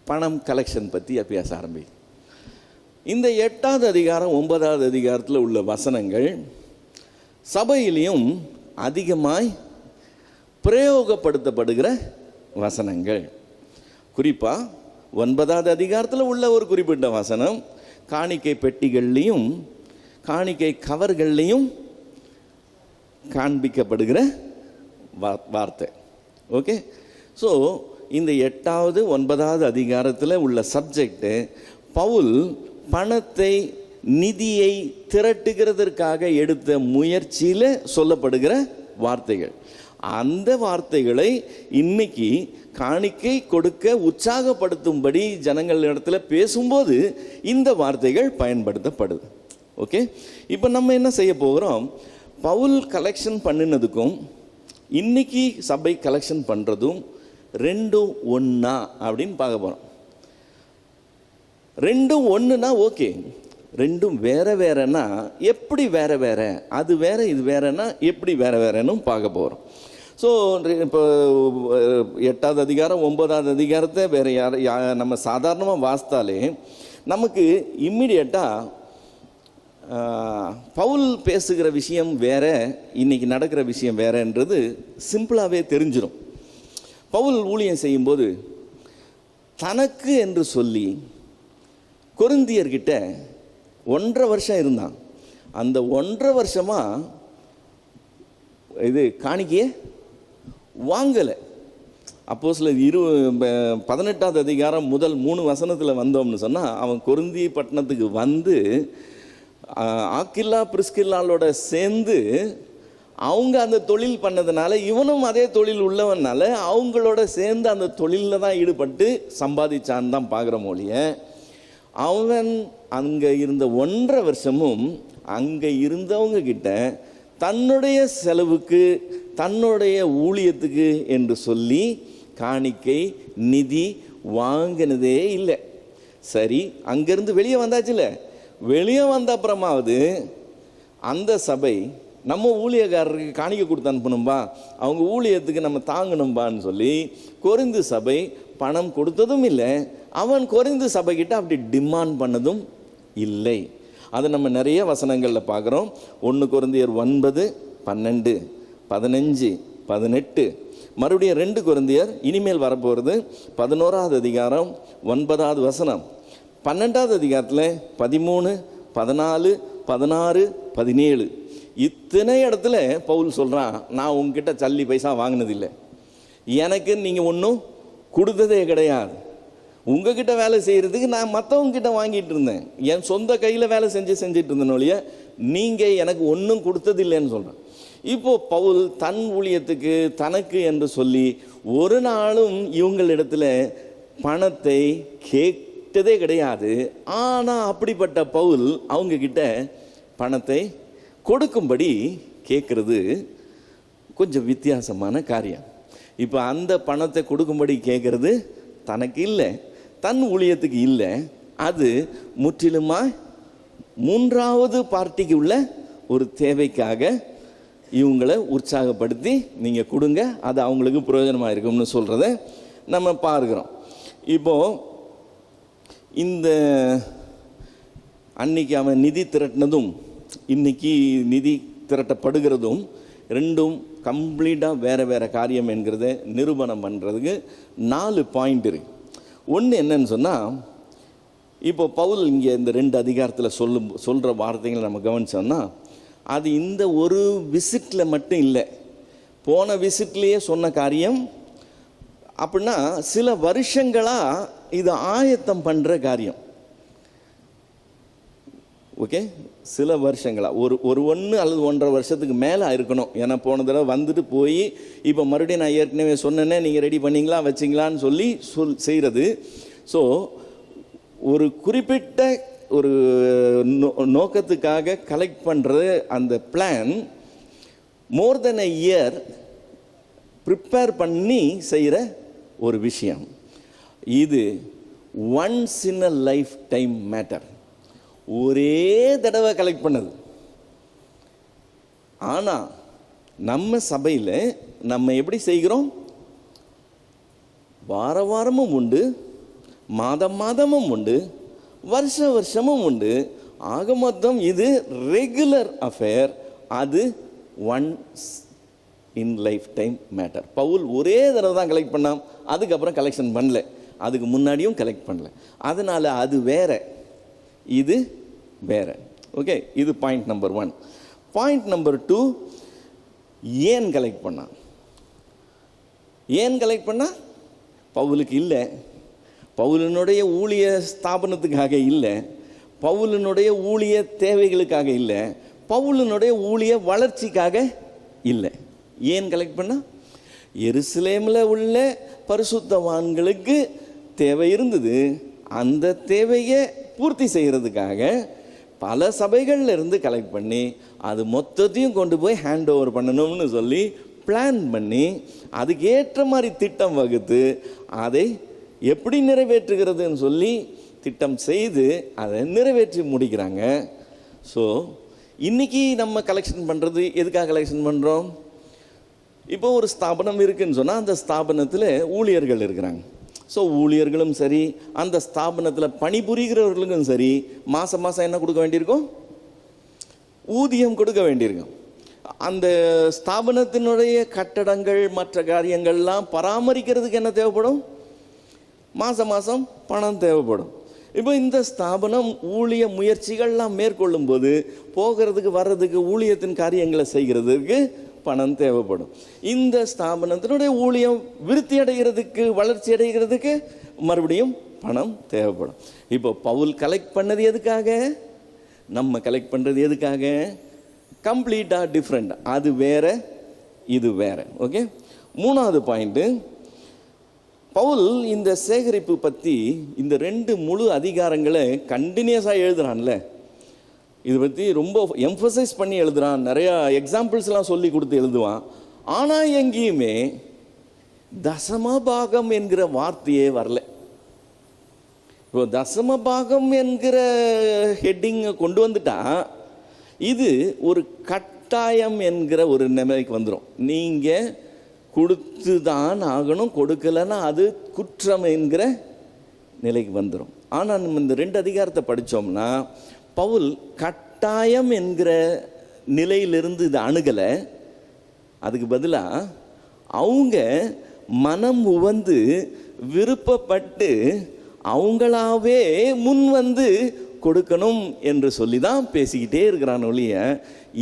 பணம் கலெக்ஷன் பற்றி பேச ஆரம்பிக்குது. இந்த 8வது அதிகாரம் 9வது அதிகாரத்தில் உள்ள வசனங்கள் சபையிலையும் அதிகமாய் பிரயோகப்படுத்தப்படுகிற வசனங்கள். குறிப்பாக 9வது அதிகாரத்தில் உள்ள ஒரு குறிப்பிட்ட வசனம் காணிக்கை பெட்டிகள்லையும் காணிக்கை கவர்கள்லையும் காண்பிக்கப்படுகிற வார்த்தை. ஓகே, ஸோ இந்த 8வது 9வது அதிகாரத்தில் உள்ள சப்ஜெக்டு பவுல் பணத்தை நிதியை திரட்டுகிறதற்காக எடுத்த முயற்சியில் சொல்லப்படுகிற வார்த்தைகள். அந்த வார்த்தைகளை இன்னைக்கு காணிக்கை கொடுக்க உற்சாகப்படுத்தும்படி ஜனங்கள் இடத்துல பேசும்போது இந்த வார்த்தைகள் பயன்படுத்தப்படுது. ஓகே, இப்போ நம்ம என்ன செய்ய போகிறோம்? பவுல் கலெக்ஷன் பண்ணினதுக்கும் இன்னைக்கு சபை கலெக்ஷன் பண்ணுறதும் ரெண்டும் ஒன்றா அப்படின்னு பார்க்க போகிறோம். ரெண்டும் ஒன்றுனா ஓகே, ரெண்டும் வேற வேறன்னா எப்படி வேற வேற, அது வேற இது வேறன்னா எப்படி வேற வேறன்னு பார்க்க போகிறோம். ஸோ இப்போ 8வது அதிகாரம் 9வது அதிகாரத்தை வேறு நம்ம சாதாரணமாக வாசித்தாலே நமக்கு இம்மிடியட்டாக பவுல் பேசுகிற விஷயம் வேற, இன்னைக்கு நடக்கிற விஷயம் வேறன்றது சிம்பிளாகவே தெரிஞ்சிடும். பவுல் ஊழியம் செய்யும்போது தனக்கு என்று சொல்லி கொரிந்தியர்கிட்ட 1.5 வருஷம் இருந்தான். அந்த 1.5 வருஷமாக இது காணிக்கையை வாங்கலை. அப்போஸ்தலர் 18வது அதிகாரம் முதல் 3 வசனத்தில் வந்தோம்னு சொன்னால், அவன் கொரிந்தி பட்டணத்துக்கு வந்து ஆக்கில்லா பிரிஸ்கில்லாளோட சேர்ந்து அவங்க அந்த தொழில் பண்ணதுனால இவனும் அதே தொழில் உள்ளவனால அவங்களோட சேர்ந்து அந்த தொழிலில் தான் ஈடுபட்டு சம்பாதிச்சான்னு தான் பார்க்குற மொழிய. அவன் அங்கே இருந்த 1.5 வருஷமும் அங்கே இருந்தவங்க கிட்ட தன்னுடைய செலவுக்கு தன்னுடைய ஊழியத்துக்கு என்று சொல்லி காணிக்கை நிதி வாங்கினதே இல்லை. சரி, அங்கேருந்து வெளியே வந்தாச்சுல்ல, வெளியே வந்த அப்புறமாவது அந்த சபை நம்ம ஊழியக்காரருக்கு காணிக்கை கொடுத்து அனுப்பணும்பா, அவங்க ஊழியத்துக்கு நம்ம தாங்கணும்பான்னு சொல்லி கொரிந்து சபை பணம் கொடுத்ததும் இல்லை. அவன் கொரிந்து சபைக்கிட்ட அப்படி டிமாண்ட் பண்ணதும் இல்லை. அதை நம்ம நிறைய வசனங்களில் பார்க்குறோம். 1 கொரிந்தியர் 9, 12, 15, 18, மறுபடியும் 2 கொரிந்தியர் இனிமேல் வரப்போகிறது 11வது அதிகாரம் 9வது வசனம், 12வது அதிகாரத்தில் 13, 14, 16, 17. இத்தனை இடத்துல பவுல் சொல்கிறான், நான் உங்ககிட்ட சல்லி பைசா வாங்கினதில்லை, எனக்கு நீங்கள் ஒன்றும் கொடுத்ததே கிடையாது, உங்ககிட்ட வேலை செய்கிறதுக்கு நான் மற்றவங்ககிட்ட வாங்கிட்டு இருந்தேன், என் சொந்த கையில் வேலை செஞ்சுட்டு இருந்தனோடைய நீங்கள் எனக்கு ஒன்றும் கொடுத்ததில்லைன்னு சொல்கிறேன். இப்போது பவுல் தன் ஊழியத்துக்கு தனக்கு என்று சொல்லி ஒரு நாளும் இவங்களிடத்தில் பணத்தை கேட்டதே கிடையாது. ஆனால் அப்படிப்பட்ட பவுல் அவங்கக்கிட்ட பணத்தை கொடுக்கும்படி கேட்குறது கொஞ்சம் வித்தியாசமான காரியம். இப்போ அந்த பணத்தை கொடுக்கும்படி கேட்குறது தனக்கு இல்லை, தன் ஊழியத்துக்கு இல்லை, அது முற்றிலுமாக 3வது பார்ட்டிக்கு உள்ள ஒரு தேவைக்காக இவங்களை உற்சாகப்படுத்தி நீங்கள் கொடுங்க, அது அவங்களுக்கு பிரயோஜனமாக இருக்கும்னு சொல்கிறத நம்ம பார்க்குறோம். இப்போது இந்த அன்னைக்கு அவன் நிதி திரட்டினதும் இன்னைக்கு நிதி திரட்டப்படுகிறதும் ரெண்டும் கம்ப்ளீட்டாக வேறு வேறு காரியம் என்கிறத நிரூபணம் பண்ணுறதுக்கு 4 பாயிண்ட் இருக்கு. ஒன்று என்னன்னு சொன்னால், இப்போ பவுல் இங்கே இந்த 2 அதிகாரத்தில் சொல்கிற வார்த்தைகளை நம்ம கவனிச்சோம்னா, அது இந்த ஒரு விசிட்டில் மட்டும் இல்லை, போன விசிட்லேயே சொன்ன காரியம். அப்படின்னா சில வருஷங்களாக இது ஆயத்தம் பண்ணுற காரியம். ஓகே, சில வருஷங்களாக ஒரு 1 அல்லது 1.5 வருஷத்துக்கு மேலே இருக்கணும். ஏன்னா போன தடவை வந்துட்டு போய் இப்போ மறுபடியும் நான் ஏற்கனவே சொன்னேன்னே நீங்கள் ரெடி பண்ணிங்களா வச்சிங்களான்னு சொல்லி செய்கிறது. ஸோ ஒரு குறிப்பிட்ட ஒரு நோக்கத்துக்காக கலெக்ட் பண்ணுறது அந்த plan more then a year prepare பண்ணி செய்கிற ஒரு விஷயம். இது once in a life time matter. ஒரே தடவை கலெக்ட் பண்ணது. ஆனால் நம்ம சபையில் நம்ம எப்படி செய்கிறோம்? வார வாரமும் உண்டு, மாதமும் உண்டு, வருஷமும் உண்டு. ஆக மொத்தம் இது ரெகுலர் அஃபேர். அது once in lifetime matter. பவுல் ஒரே தடவை தான் கலெக்ட் பண்ணான், அதுக்கப்புறம் கலெக்ஷன் பண்ணல, அதுக்கு முன்னாடியும் கலெக்ட் பண்ணல. அதனால் அது வேற, இது வேற. ஓகே, இது பாயிண்ட் நம்பர் 1. பாயிண்ட் நம்பர் 2, ஏன் கலெக்ட் பண்ணான்? ஏன் கலெக்ட் பண்ணா? பவுலுக்கு இல்லை, பவுலினுடைய ஊழிய ஸ்தாபனத்துக்காக இல்லை, பவுலினுடைய ஊழிய தேவைகளுக்காக இல்லை, பவுலினுடைய ஊழிய வளர்ச்சிக்காக இல்லை. ஏன் கலெக்ட் பண்ணா? எருசலேமில் உள்ள பரிசுத்தவான்களுக்கு தேவை இருந்தது. அந்த தேவையை பூர்த்தி செய்கிறதுக்காக பல சபைகளில் இருந்து கலெக்ட் பண்ணி அது மொத்தத்தையும் கொண்டு போய் ஹேண்ட் ஓவர் பண்ணணும்னு சொல்லி பிளான் பண்ணி அதுக்கு ஏற்ற மாதிரி திட்டம் வகுத்து அதை எப்படி நிறைவேற்றுகிறதுன்னு சொல்லி திட்டம் செய்து அதை நிறைவேற்றி முடிக்கிறாங்க. ஸோ இன்றைக்கி நம்ம கலெக்ஷன் பண்ணுறது எதுக்காக கலெக்ஷன் பண்ணுறோம்? இப்போ ஒரு ஸ்தாபனம் இருக்குதுன்னு சொன்னால் அந்த ஸ்தாபனத்தில் ஊழியர்கள் இருக்கிறாங்க. ஸோ ஊழியர்களும் சரி, அந்த ஸ்தாபனத்தில் பணிபுரிகிறவர்களுக்கும் சரி, மாதம் என்ன கொடுக்க வேண்டியிருக்கும்? ஊதியம் கொடுக்க வேண்டியிருக்கும். அந்த ஸ்தாபனத்தினுடைய கட்டடங்கள் மற்ற காரியங்கள்லாம் பராமரிக்கிறதுக்கு என்ன தேவைப்படும்? மாதம் பணம் தேவைப்படும். இப்போ இந்த ஸ்தாபனம் ஊழிய முயற்சிகள்லாம் மேற்கொள்ளும் போது போகிறதுக்கு வர்றதுக்கு ஊழியத்தின் காரியங்களை செய்கிறதுக்கு பணம் தேவைப்படும். இந்த ஸ்தாபனத்தினுடைய ஊழியம் விருத்தி அடைகிறதுக்கு, வளர்ச்சி அடைகிறதுக்கு மறுபடியும் பணம் தேவைப்படும். இப்போ பவுல் கலெக்ட் பண்ணது எதுக்காக? நம்ம கலெக்ட் பண்ணுறது எதுக்காக? கம்ப்ளீட்டாக டிஃப்ரெண்ட். அது வேற, இது வேற. ஓகே, 3வது பாயிண்ட்டு, பவுல் இந்த சேகரிப்பு பற்றி இந்த 2 முழு அதிகாரங்களை கண்டினியூஸாக எழுதுறான்ல, இதை பற்றி ரொம்ப எம்ஃபசைஸ் பண்ணி எழுதுறான். நிறையா எக்ஸாம்பிள்ஸ்லாம் சொல்லி கொடுத்து எழுதுவான். ஆனால் எங்கேயுமே தசமபாகம் என்கிற வார்த்தையே வரல. இப்போ தசமபாகம் என்கிற ஹெட்டிங்கை கொண்டு வந்துட்டா இது ஒரு கட்டாயம் என்கிற ஒரு நிலைக்கு வந்துடும். நீங்கள் கொடுத்து தான் ஆகணும், கொடுக்கலைன்னா அது குற்றம் என்கிற நிலைக்கு வந்துடும். ஆனால் நம்ம இந்த 2 அதிகாரத்தை படித்தோம்னா பவுல் கட்டாயம் என்கிற நிலையிலிருந்து இது அணுகலை. அதுக்கு பதிலாக அவங்க மனம் உவந்து விருப்பப்பட்டு அவங்களாவே முன் வந்து கொடுக்கணும் என்று சொல்லி தான் பேசிக்கிட்டே இருக்கிறான் ஒழிய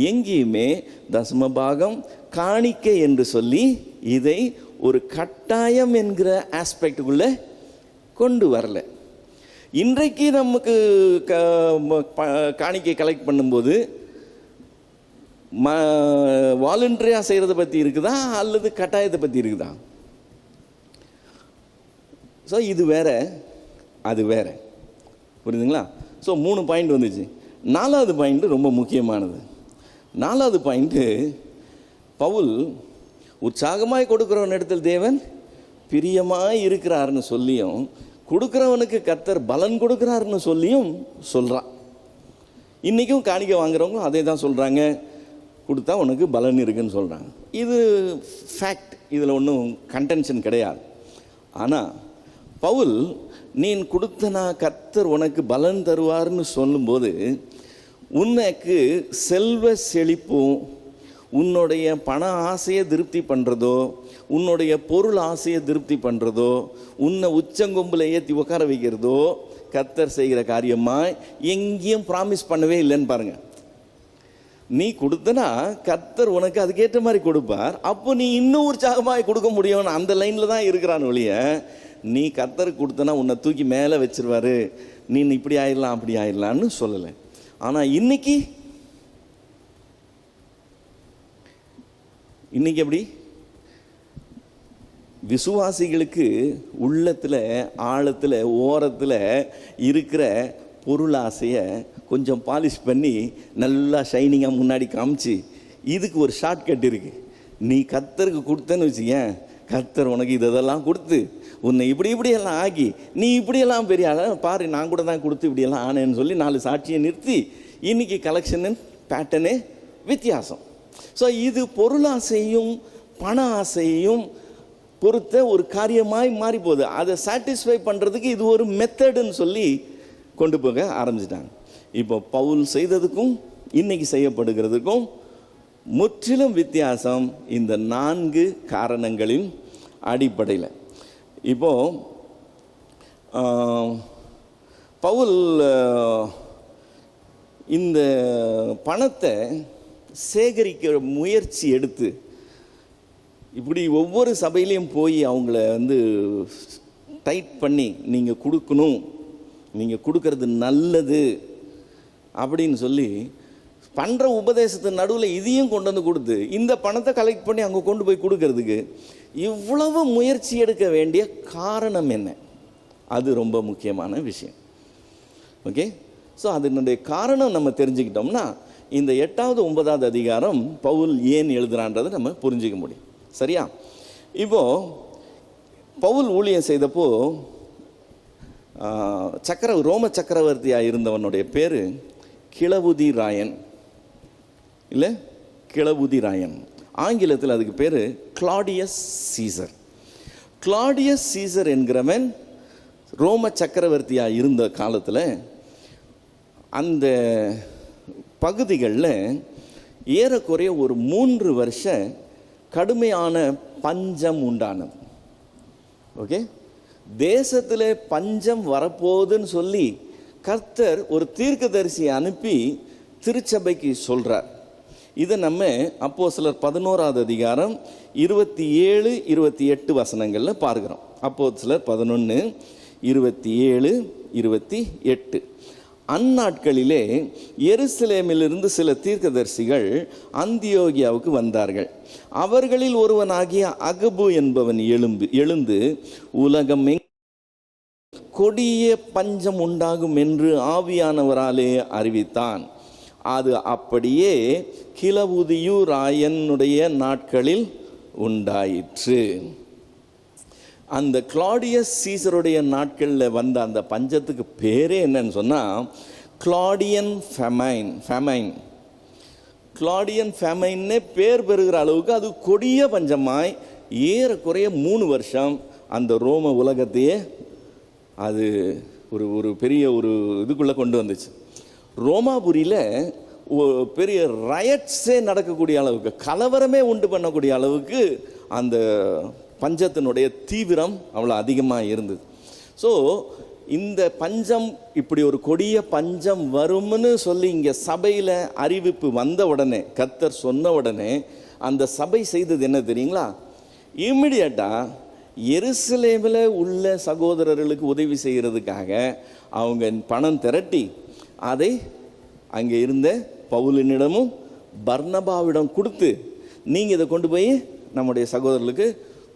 எங்கேயுமே தசமபாகம் காணிக்கை என்று சொல்லி இதை ஒரு கட்டாயம் என்கிற ஆஸ்பெக்டுக்குள்ளே கொண்டு வரல. இன்றைக்கு நமக்கு காணிக்கை கலெக்ட் பண்ணும்போது வாலண்டரியாக செய்கிறத பற்றி இருக்குதா அல்லது கட்டாயத்தை பற்றி இருக்குதா? ஸோ இது வேற, அது வேற. புரியுதுங்களா? ஸோ 3 பாயிண்ட் வந்துச்சு. 4வது பாயிண்ட்டு ரொம்ப முக்கியமானது. 4வது பாயிண்ட்டு, பவுல் உற்சாகமாய் கொடுக்குறவன் இடத்தில் தேவன் பிரியமாய் இருக்கிறாருன்னு சொல்லியும் கொடுக்குறவனுக்கு கர்த்தர் பலன் கொடுக்குறாருன்னு சொல்லியும் சொல்கிறான். இன்றைக்கும் காணிக்கை வாங்குறவங்களும் அதே தான் சொல்கிறாங்க, கொடுத்தா உனக்கு பலன் இருக்குன்னு சொல்கிறாங்க. இது ஃபேக்ட், இதில் ஒன்றும் கன்டென்ஷன் கிடையாது. ஆனால் பவுல் நீ கொடுத்தனா கர்த்தர் உனக்கு பலன் தருவார்னு சொல்லும்போது உனக்கு செல்வ செழிப்பும் உன்னுடைய பண ஆசையை திருப்தி பண்ணுறதோ, உன்னுடைய பொருள் ஆசையை திருப்தி பண்ணுறதோ, உன்னை உச்சங்கொம்பில் ஏற்றி உட்கார வைக்கிறதோ கர்த்தர் செய்கிற காரியமாக எங்கேயும் ப்ராமிஸ் பண்ணவே இல்லைன்னு பாருங்கள். நீ கொடுத்தனா கர்த்தர் உனக்கு அதுக்கேற்ற மாதிரி கொடுப்பார். அப்போ நீ இன்னும் உற்சாகமாக கொடுக்க முடியும். அந்த லைனில் தான் இருக்கிறான் ஒழிய, நீ கர்த்தருக்கு கொடுத்தனா உன்னை தூக்கி மேலே வச்சிருவாரு, நீ இப்படி ஆயிடலாம் அப்படி ஆயிடலான்னு சொல்லலை. ஆனால் இன்னைக்கு எப்படி விசுவாசிகளுக்கு உள்ளத்தில் ஆழத்தில் ஓரத்தில் இருக்கிற பொருள் ஆசையை கொஞ்சம் பாலிஷ் பண்ணி நல்லா ஷைனிங்காக முன்னாடி காமிச்சு, இதுக்கு ஒரு ஷார்ட்கட் இருக்குது. நீ கர்த்தருக்கு கொடுத்தேன்னு வச்சுக்கேன், கர்த்தர் உனக்கு இதெல்லாம் கொடுத்து உன்னை இப்படியெல்லாம் ஆக்கி நீ இப்படியெல்லாம் பெரிய பாரு, நான் கூட தான் கொடுத்து இப்படியெல்லாம் ஆனேன்னு சொல்லி 4 சாட்சியை நிறுத்தி இன்னைக்கு கலெக்ஷனு பேட்டர்னே வித்தியாசம். ஸோ இது பொருளாசையும் பண ஆசையும் பொறுத்த ஒரு காரியமாய் மாறி போகுது. அதை சாட்டிஸ்ஃபை பண்ணுறதுக்கு இது ஒரு மெத்தடுன்னு சொல்லி கொண்டு போக ஆரம்பிச்சிட்டாங்க. இப்போ பவுல் செய்ததுக்கும் இன்னைக்கு செய்யப்படுகிறதுக்கும் முற்றிலும் வித்தியாசம் இந்த 4 காரணங்களின் அடிப்படையில். இப்போ பவுல் இந்த பணத்தை சேகரிக்கிற முயற்சி எடுத்து இப்படி ஒவ்வொரு சபையிலையும் போய் அவங்கள டைட் பண்ணி நீங்கள் கொடுக்கணும், நீங்கள் கொடுக்கறது நல்லது அப்படின்னு சொல்லி பண்ணுற உபதேசத்தின் நடுவில் இதையும் கொண்டு வந்து கொடுத்து இந்த பணத்தை கலெக்ட் பண்ணி அங்கே கொண்டு போய் கொடுக்கறதுக்கு இவ்வளவு முயற்சி எடுக்க வேண்டிய காரணம் என்ன? அது ரொம்ப முக்கியமான விஷயம். ஓகே, ஸோ அதனுடைய காரணம் நம்ம தெரிஞ்சுக்கிட்டோம்னா இந்த 8வது 9வது அதிகாரம் பவுல் ஏன் எழுதுறான்றதை நம்ம புரிஞ்சிக்க முடியும். சரியா? இப்போது பவுல் ஊழியம் செய்தப்போ ரோம சக்கரவர்த்தியாக இருந்தவனுடைய பேர் கிளவுதி ராயன். இல்லை, கிளவுதி ராயன். ஆங்கிலத்தில் அதுக்கு பேர் கிளாடியஸ் சீசர். கிளாடியஸ் சீசர் என்கிறவன் ரோம சக்கரவர்த்தியாக இருந்த காலத்தில் அந்த பகுதிகளில் ஏறக்குறைய ஒரு 3 வருஷ கடுமையான பஞ்சம் உண்டானது. ஓகே, தேசத்தில் பஞ்சம் வரப்போகுதுன்னு சொல்லி கர்த்தர் ஒரு தீர்க்கதரிசியை அனுப்பி திருச்சபைக்கு சொல்கிறார். இதை நம்ம அப்போஸ்தலர் 11வது அதிகாரம் 27, 28 வசனங்களில் பார்க்கிறோம். அப்போஸ்தலர் 11, 27, 28. அந்நாட்களிலே எருசலேமிலிருந்து சில தீர்க்கதரிசிகள் அந்தியோகியாவுக்கு வந்தார்கள். அவர்களில் ஒருவனாகிய அகபு என்பவன் எழுந்து உலகம் கொடிய பஞ்சம் உண்டாகும் என்று ஆவியானவராலே அறிவித்தான். அது அப்படியே கிளவுதியு ராயனுடைய நாட்களில் உண்டாயிற்று. அந்த கிளாடியஸ் சீசருடைய நாட்களில் வந்த அந்த பஞ்சத்துக்கு பேரே என்னன்னு சொன்னால் கிளாடியன் ஃபெமைன். கிளாடியன் ஃபெமைன்னே பேர் பெறுகிற அளவுக்கு அது கொடிய பஞ்சமாய் ஏறக்குறைய 3 வருஷம் அந்த ரோம உலகத்தையே அது ஒரு பெரிய ஒரு இதுக்குள்ளே கொண்டு வந்துச்சு. ரோமாபுரியில் பெரிய ரயட்ஸே நடக்கக்கூடிய அளவுக்கு, கலவரமே உண்டு பண்ணக்கூடிய அளவுக்கு அந்த பஞ்சத்தினுடைய தீவிரம் அவ்வளோ அதிகமாக இருந்தது. ஸோ இந்த பஞ்சம், இப்படி ஒரு கொடிய பஞ்சம் வரும்னு சொல்லி இங்கே சபையில் அறிவிப்பு வந்த உடனே, கர்த்தர் சொன்ன உடனே அந்த சபை செய்தது என்ன தெரியுங்களா? இம்மிடியட்டாக எருசலேமில் உள்ள சகோதரர்களுக்கு உதவி செய்கிறதுக்காக அவங்க பணம் திரட்டி அதை அங்கே இருந்த பவுலினிடமும் பர்னபாவிடம் கொடுத்து, நீங்கள் இதை கொண்டு போய் நம்முடைய சகோதரர்களுக்கு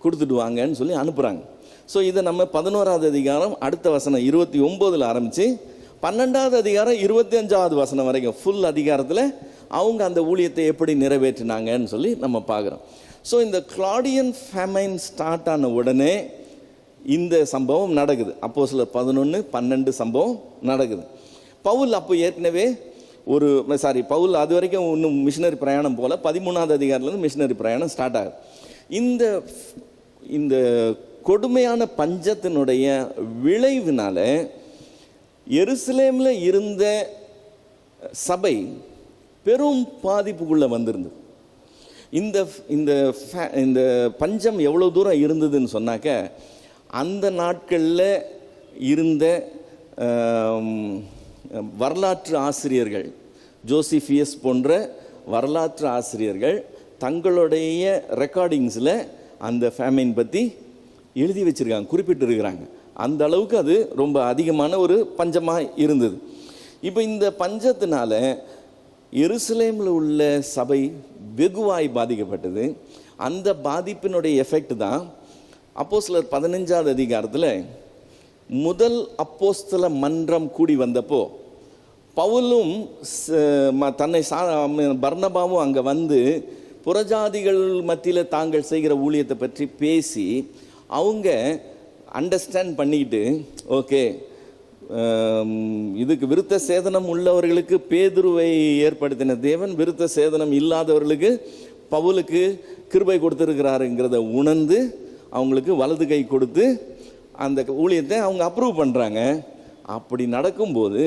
கொடுத்துட்டு வாங்கன்னு சொல்லி அனுப்புகிறாங்க. ஸோ இதை நம்ம 11வது அதிகாரம் அடுத்த வசனம் 29 ஆரம்பித்து 12வது அதிகாரம் 25வது வசனம் வரைக்கும் ஃபுல் அதிகாரத்தில் அவங்க அந்த ஊழியத்தை எப்படி நிறைவேற்றினாங்கன்னு சொல்லி நம்ம பார்க்குறோம். ஸோ இந்த கிளாடியன் ஃபெமைன் ஸ்டார்ட் ஆன உடனே இந்த சம்பவம் நடக்குது. அப்போஸ்தலர் 11, 12 சம்பவம் நடக்குது. பவுல் அப்போ ஏற்கனவே பவுல் அது வரைக்கும் இன்னும் மிஷினரி பிரயாணம் போல் 13வது அதிகாரத்துலேருந்து மிஷினரி பிரயாணம் ஸ்டார்ட் ஆகுது. இந்த கொடுமையான பஞ்சத்தினுடைய விளைவினால எருசலேமில் இருந்த சபை பெரும் பாதிப்புக்குள்ளே வந்திருந்தது. இந்த இந்த இந்த பஞ்சம் எவ்வளோ தூரம் இருந்ததுன்னு சொன்னாக்க, அந்த நாட்களில் இருந்த வரலாற்று ஆசிரியர்கள், ஜோசிஃபியஸ் போன்ற வரலாற்று ஆசிரியர்கள் தங்களுடைய ரெக்கார்டிங்ஸில் அந்த ஃபேமின் பற்றி எழுதி வச்சுருக்காங்க, குறிப்பிட்டிருக்கிறாங்க. அந்த அளவுக்கு அது ரொம்ப அதிகமான ஒரு பஞ்சமாக இருந்தது. இப்போ இந்த பஞ்சத்தினால எருசலேமில் உள்ள சபை வெகுவாய் பாதிக்கப்பட்டது. அந்த பாதிப்பினுடைய எஃபெக்ட் தான் அப்போஸ்தலர் 15வது அதிகாரத்தில் முதல் அப்போஸ்தல மன்றம் கூடி வந்தப்போ பவுலும் தன்னை பர்னபாவும் அங்கே வந்து புறஜாதிகள் மத்தியில் தாங்கள் செய்கிற ஊழியத்தை பற்றி பேசி அவங்க அண்டர்ஸ்டாண்ட் பண்ணிக்கிட்டு, ஓகே, இதுக்கு விருத்த சேதனம் உள்ளவர்களுக்கு பேதுருவை ஏற்படுத்தின தேவன் விருத்த சேதனம் இல்லாதவர்களுக்கு பவுலுக்கு கிருபை கொடுத்துருக்கிறாருங்கிறத உணர்ந்து அவங்களுக்கு வலது கை கொடுத்து அந்த ஊழியத்தை அவங்க அப்ரூவ் பண்ணுறாங்க. அப்படி நடக்கும்போது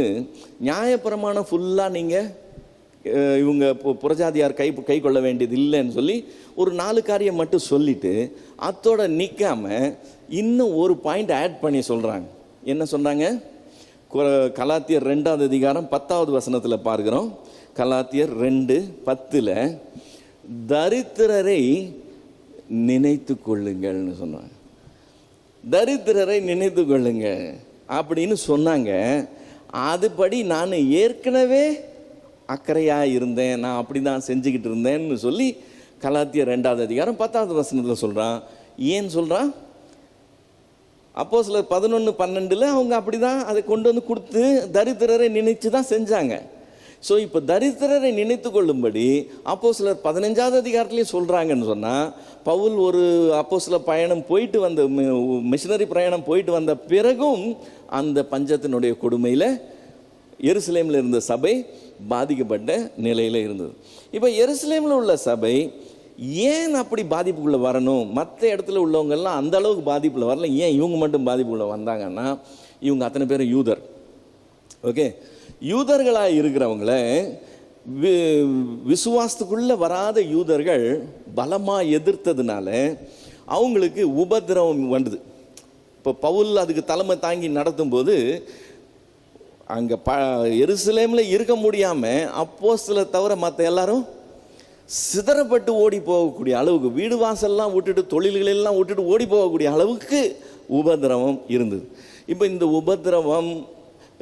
நியாயப்பிரமாணம் ஃபுல்லாக நீங்கள் இவங்க புறஜாதியார் கை கொள்ள வேண்டியது இல்லைன்னு சொல்லி ஒரு 4 காரியம் மட்டும் சொல்லிவிட்டு அத்தோட நிற்காமல் இன்னும் ஒரு பாயிண்ட் ஆட் பண்ணி சொல்கிறாங்க. என்ன சொல்கிறாங்க? கலாத்தியர் 2வது அதிகாரம் 10வது வசனத்தில் பார்க்கிறோம். கலாத்தியர் 2:10 தரித்திரரை நினைத்து கொள்ளுங்கள்னு சொன்னாங்க. தரித்திரரை நினைத்து கொள்ளுங்க அப்படின்னு சொன்னாங்க. அதுபடி நான் ஏற்கனவே அக்கறையாக இருந்தேன், நான் அப்படி தான் செஞ்சுக்கிட்டு இருந்தேன்னு சொல்லி கலாத்தியர் 2வது அதிகாரம் 10வது வசனத்தில் சொல்கிறான். ஏன் சொல்கிறான்? அப்போஸ்தலர் 11:12 அவங்க அப்படி தான் அதை கொண்டு வந்து கொடுத்து தரித்திரரை நினைச்சு தான் செஞ்சாங்க. ஸோ இப்போ தரித்திரரை நினைத்து கொள்ளும்படி அப்போஸ்தலர் 15வது அதிகாரத்துலேயும் சொல்கிறாங்கன்னு சொன்னால், பவுல் ஒரு அப்போஸ்தல பயணம் போயிட்டு வந்த மிஷனரி பிரயாணம் போயிட்டு வந்த பிறகும் அந்த பஞ்சத்தினுடைய கொடுமையில் எருசலேமில் இருந்த சபை பாதிக்கப்பட்ட நிலையில் இருந்தது. இப்போ எருசலேமில் உள்ள சபை ஏன் அப்படி பாதிப்புக்குள்ளே வரணும்? மற்ற இடத்துல உள்ளவங்கெல்லாம் அந்த அளவுக்கு பாதிப்புள்ள வரல, ஏன் இவங்க மட்டும் பாதிப்புக்குள்ளே வந்தாங்கன்னா, இவங்க அத்தனை பேரும் யூதர். ஓகே, யூதர்களாக இருக்கிறவங்கள விசுவாசத்துக்குள்ளே வராத யூதர்கள் பலமாக எதிர்த்ததுனால அவங்களுக்கு உபத்திரவம் வந்தது. இப்போ பவுல் அதுக்கு தலைமை தாங்கி நடத்தும் போது அங்கே எருசலேமில் இருக்க முடியாமல் அப்போஸ்தலரை தவிர மற்ற எல்லாரும் சிதறப்பட்டு ஓடி போகக்கூடிய அளவுக்கு, வீடு வாசல்லாம் விட்டுட்டு தொழில்களெல்லாம் விட்டுட்டு ஓடி போகக்கூடிய அளவுக்கு உபத்திரவம் இருந்தது. இப்போ இந்த உபத்திரவம்,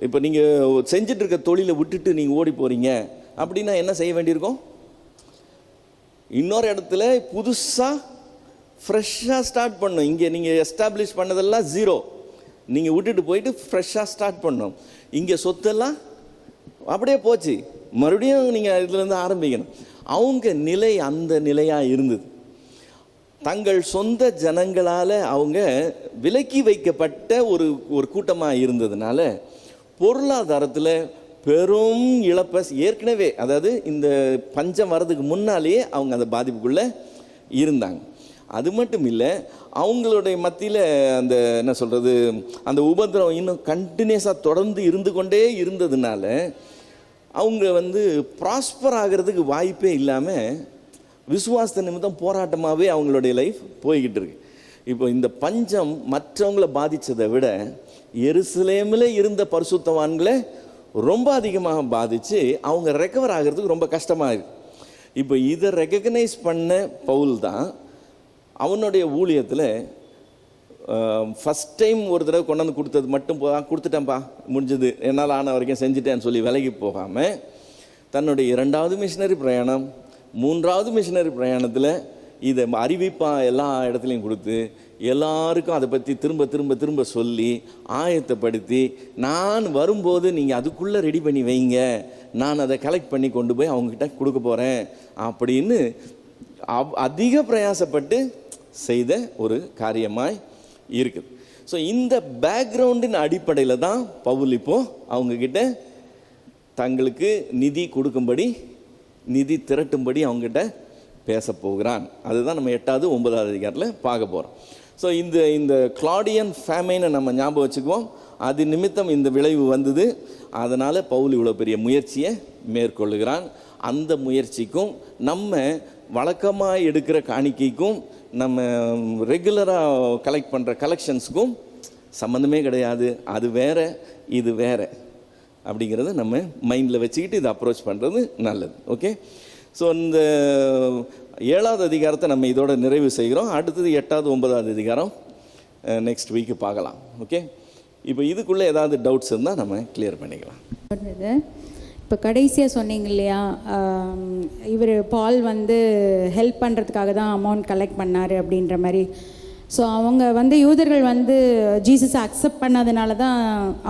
இப்போ நீங்கள் செஞ்சுட்டு இருக்க தொழிலை விட்டுட்டு நீங்கள் ஓடி போகிறீங்க அப்படின்னா என்ன செய்ய வேண்டியிருக்கும்? இன்னொரு இடத்துல புதுசாக ஃப்ரெஷ்ஷாக ஸ்டார்ட் பண்ணணும். இங்கே நீங்கள் எஸ்டாப்ளிஷ் பண்ணதெல்லாம் 0, நீங்கள் விட்டுட்டு போயிட்டு ஃப்ரெஷ்ஷாக ஸ்டார்ட் பண்ணணும். இங்கே சொத்தெல்லாம் அப்படியே போச்சு, மறுபடியும் நீங்கள் இதுலேருந்து ஆரம்பிக்கணும். அவங்க நிலை அந்த நிலையாக இருந்தது. தங்கள் சொந்த ஜனங்களால் அவங்க விலக்கி வைக்கப்பட்ட ஒரு கூட்டமாக இருந்ததுனால பொருளாதாரத்தில் பெரும் இழப்பை ஏற்கனவே, அதாவது இந்த பஞ்சம் வர்றதுக்கு முன்னாலேயே அவங்க அந்த பாதிப்புக்குள்ளே இருந்தாங்க. அது மட்டும் இல்லை, அவங்களுடைய மத்தியில் அந்த என்ன சொல்கிறது, அந்த உபத்திரவம் இன்னும் கண்டினியூஸாக தொடர்ந்து இருந்து கொண்டே இருந்ததுனால அவங்க ப்ராஸ்பர் ஆகிறதுக்கு வாய்ப்பே இல்லாமல் விசுவாச நிமித்தம் போராட்டமாகவே அவங்களுடைய லைஃப் போய்கிட்டு இருக்கு. இப்போ இந்த பஞ்சம் மற்றவங்களை பாதித்ததை விட எருசலேமில் இருந்த பரிசுத்தவான்களை ரொம்ப அதிகமாக பாதித்து அவங்க ரெக்கவர் ஆகிறதுக்கு ரொம்ப கஷ்டமாக இருக்குது. இப்போ இதை ரெகக்னைஸ் பண்ண பவுல் தான் அவனுடைய ஊழியத்தில் ஃபஸ்ட் டைம் ஒரு தடவை கொண்டாந்து கொடுத்தது மட்டும் கொடுத்துட்டேன்ப்பா, முடிஞ்சது, என்னால் ஆன வரைக்கும் செஞ்சுட்டேன்னு சொல்லி விலகி போகாமல் தன்னுடைய 2வது மிஷினரி பிரயாணம், 3வது மிஷினரி பிரயாணத்தில் இதை அறிவிப்பாக எல்லா இடத்துலையும் கொடுத்து எல்லாருக்கும் அதை பற்றி திரும்ப திரும்ப திரும்ப சொல்லி ஆயத்தப்படுத்தி, நான் வரும்போது நீங்கள் அதுக்குள்ளே ரெடி பண்ணி வைங்க, நான் அதை கலெக்ட் பண்ணி கொண்டு போய் அவங்கக்கிட்ட கொடுக்க போகிறேன் அப்படின்னு அதிக பிரயாசப்பட்டு செய்த ஒரு காரியமாய் இருக்குது. ஸோ இந்த பேக்ரவுண்டின் அடிப்படையில் தான் பவுல் இப்போது அவங்கக்கிட்ட தங்களுக்கு நிதி கொடுக்கும்படி, நிதி திரட்டும்படி அவங்ககிட்ட பேச போகிறான். அதுதான் நம்ம 8வது 9வது அதிகாரத்தில் பார்க்க போகிறோம். ஸோ இந்த கிளாடியன் ஃபேமைனை நம்ம ஞாபகம் வச்சுக்குவோம். அது நிமித்தம் இந்த விளைவு வந்தது. அதனால் பவுல் இவ்வளோ பெரிய முயற்சியை மேற்கொள்ளுகிறான். அந்த முயற்சிக்கும் நம்ம வழக்கமாக எடுக்கிற காணிக்கைக்கும் நம்ம ரெகுலராக கலெக்ட் பண்ணுற கலெக்ஷன்ஸுக்கும் சம்மந்தமே கிடையாது. அது வேற, இது வேற அப்படிங்கிறத நம்ம மைண்டில் வச்சுக்கிட்டு இதை அப்ரோச் பண்ணுறது நல்லது. ஓகே, ஸோ இந்த 7வது அதிகாரத்தை நம்ம இதோட நிறைவு செய்கிறோம். அடுத்தது 8வது 9வது அதிகாரம் நெக்ஸ்ட் வீக்கு பார்க்கலாம். ஓகே, இப்போ இதுக்குள்ளே ஏதாவது டவுட்ஸ் இருந்தால் நம்ம கிளியர் பண்ணிக்கலாம். இப்போ கடைசியாக சொன்னீங்க இல்லையா, இவர் பால் வந்து ஹெல்ப் பண்ணுறதுக்காக தான் அமௌண்ட் கலெக்ட் பண்ணார் அப்படின்ற மாதிரி. ஸோ அவங்க யூதர்கள் ஜீசஸை அக்செப்ட் பண்ணாதனால தான்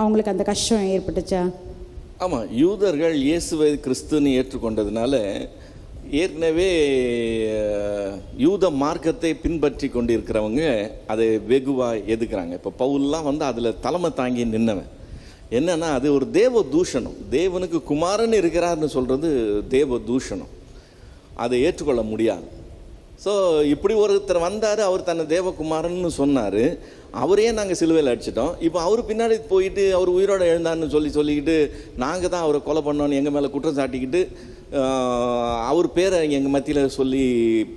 அவங்களுக்கு அந்த கஷ்டம் ஏற்பட்டுச்சா? ஆமாம், யூதர்கள் இயேசுவை கிறிஸ்துன்னு ஏற்றுக்கொண்டதுனால ஏற்கனவே யூத மார்க்கத்தை பின்பற்றி கொண்டிருக்கிறவங்க அதை வெகுவாக எதுக்குறாங்க. இப்போ பவுல்லாம் அதில் தலைமை தாங்கி நின்னவன். என்னன்னா அது ஒரு தேவ தூஷணம். தேவனுக்கு குமாரன் இருக்கிறார்னு சொல்கிறது தேவ தூஷணம். அதை ஏற்றுக்கொள்ள முடியாது. ஸோ இப்படி ஒருத்தர் வந்தார், அவர் தன்னை தேவகுமாரன்னு சொன்னார். அவரே நாங்கள் சிலுவையில் அடிச்சிட்டோம். இப்போ அவர் பின்னாடி போயிட்டு அவர் உயிரோடு எழுந்தான்னு சொல்லிக்கிட்டு நாங்கள் தான் அவரை கொலை பண்ணோன்னு எங்கள் மேலே குற்றம் சாட்டிக்கிட்டு அவர் பேரை எங்கள் மத்தியில் சொல்லி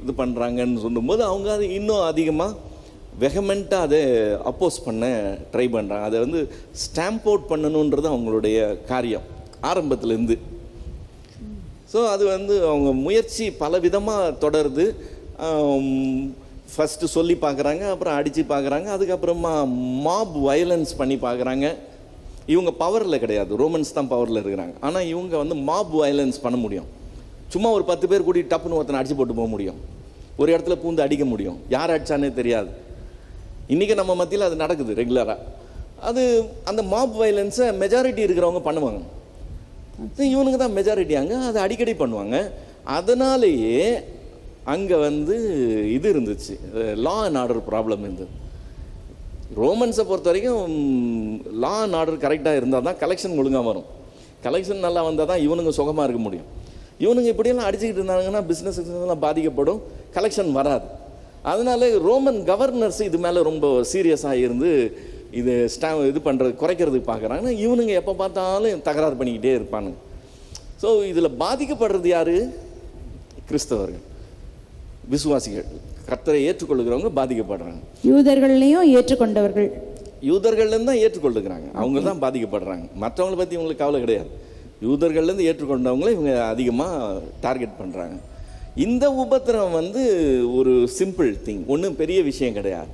இது பண்ணுறாங்கன்னு சொல்லும்போது அவங்க அது இன்னும் அதிகமாக வெகமெண்ட்டாக அதை அப்போஸ் பண்ண ட்ரை பண்ணுறாங்க. அதை ஸ்டாம்ப் அவுட் பண்ணணுன்றது அவங்களுடைய காரியம் ஆரம்பத்துலேருந்து. ஸோ அது அவங்க முயற்சி பல விதமாக தொடருது. ஃபஸ்ட்டு சொல்லி பார்க்குறாங்க, அப்புறம் அடித்து பார்க்குறாங்க, அதுக்கப்புறமா மாப் வயலன்ஸ் பண்ணி பார்க்குறாங்க. இவங்க பவரில் கிடையாது, ரோமன்ஸ் தான் பவரில் இருக்கிறாங்க. ஆனால் இவங்க மாப் வயலன்ஸ் பண்ண முடியும். சும்மா ஒரு 10 பேர் கூடி டப்புன்னு ஒருத்தனை அடித்து போட்டு போக முடியும், ஒரு இடத்துல பூந்து அடிக்க முடியும், யார் அடித்தானே தெரியாது. இன்றைக்கி நம்ம மத்தியில் அது நடக்குது ரெகுலராக. அது அந்த மாப் வயலன்ஸை மெஜாரிட்டி இருக்கிறவங்க பண்ணுவாங்க. இவனுக்கு தான் மெஜாரிட்டி அங்கே அதை அடிக்கடி பண்ணுவாங்க. அதனாலேயே அங்கே இது இருந்துச்சு, லா அண்ட் ஆர்டர் ப்ராப்ளம் இருந்தது. ரோமன்ஸை பொறுத்த வரைக்கும் லா அண்ட் ஆர்டர் கரெக்டாக இருந்தால் தான் கலெக்ஷன் ஒழுங்காக வரும். கலெக்ஷன் நல்லா வந்தால் தான் இவனுங்க சுகமாக இருக்க முடியும். இவனுங்க இப்படியெல்லாம் அடிச்சுக்கிட்டு இருந்தாங்கன்னா பிஸ்னஸ்லாம் பாதிக்கப்படும், கலெக்ஷன் வராது. அதனால ரோமன் கவர்னர்ஸ் இது மேலே ரொம்ப சீரியஸாக இருந்து இது இது பண்ணுறது குறைக்கிறதுக்கு பார்க்குறாங்க. இவனுங்க எப்போ பார்த்தாலும் தகராறு பண்ணிக்கிட்டே இருப்பானுங்க. ஸோ இதில் பாதிக்கப்படுறது யார்? கிறிஸ்தவர்கள், விசுவாசிகள், கர்த்தரை ஏற்றுக்கொள்ளுகிறவங்க பாதிக்கப்படுறாங்க. யூதர்கள்லையும் ஏற்றுக்கொண்டவர்கள், யூதர்கள்லேருந்து தான் ஏற்றுக்கொள்ளுகிறாங்க, அவங்க தான் பாதிக்கப்படுறாங்க. மற்றவங்களை பற்றி இவங்களுக்கு கவலை கிடையாது. யூதர்கள்லேருந்து ஏற்றுக்கொண்டவங்களே இவங்க அதிகமாக டார்கெட் பண்ணுறாங்க. இந்த உபத்திரம் ஒரு சிம்பிள் திங், ஒன்றும் பெரிய விஷயம் கிடையாது.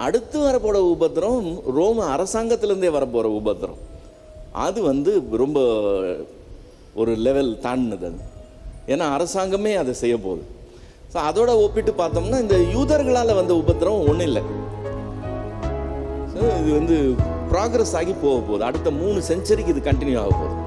அடுத்து வரப்போகிற உபத்திரம் ரோம அரசாங்கத்திலேருந்தே வரப்போகிற உபத்திரம். அது ரொம்ப ஒரு லெவல் தாண்டினது. அது ஏன்னா அரசாங்கமே அதை செய்ய போகுது. ஸோ அதோட ஒப்பிட்டு பார்த்தோம்னா இந்த யூதர்களால் வந்த உபத்திரம் ஒன்றும் இல்லை. ஸோ இது ப்ராக்ரஸ் ஆகி போக போகுது. அடுத்த 3 செஞ்சுரிக்கு இது கண்டினியூ ஆக போகுது.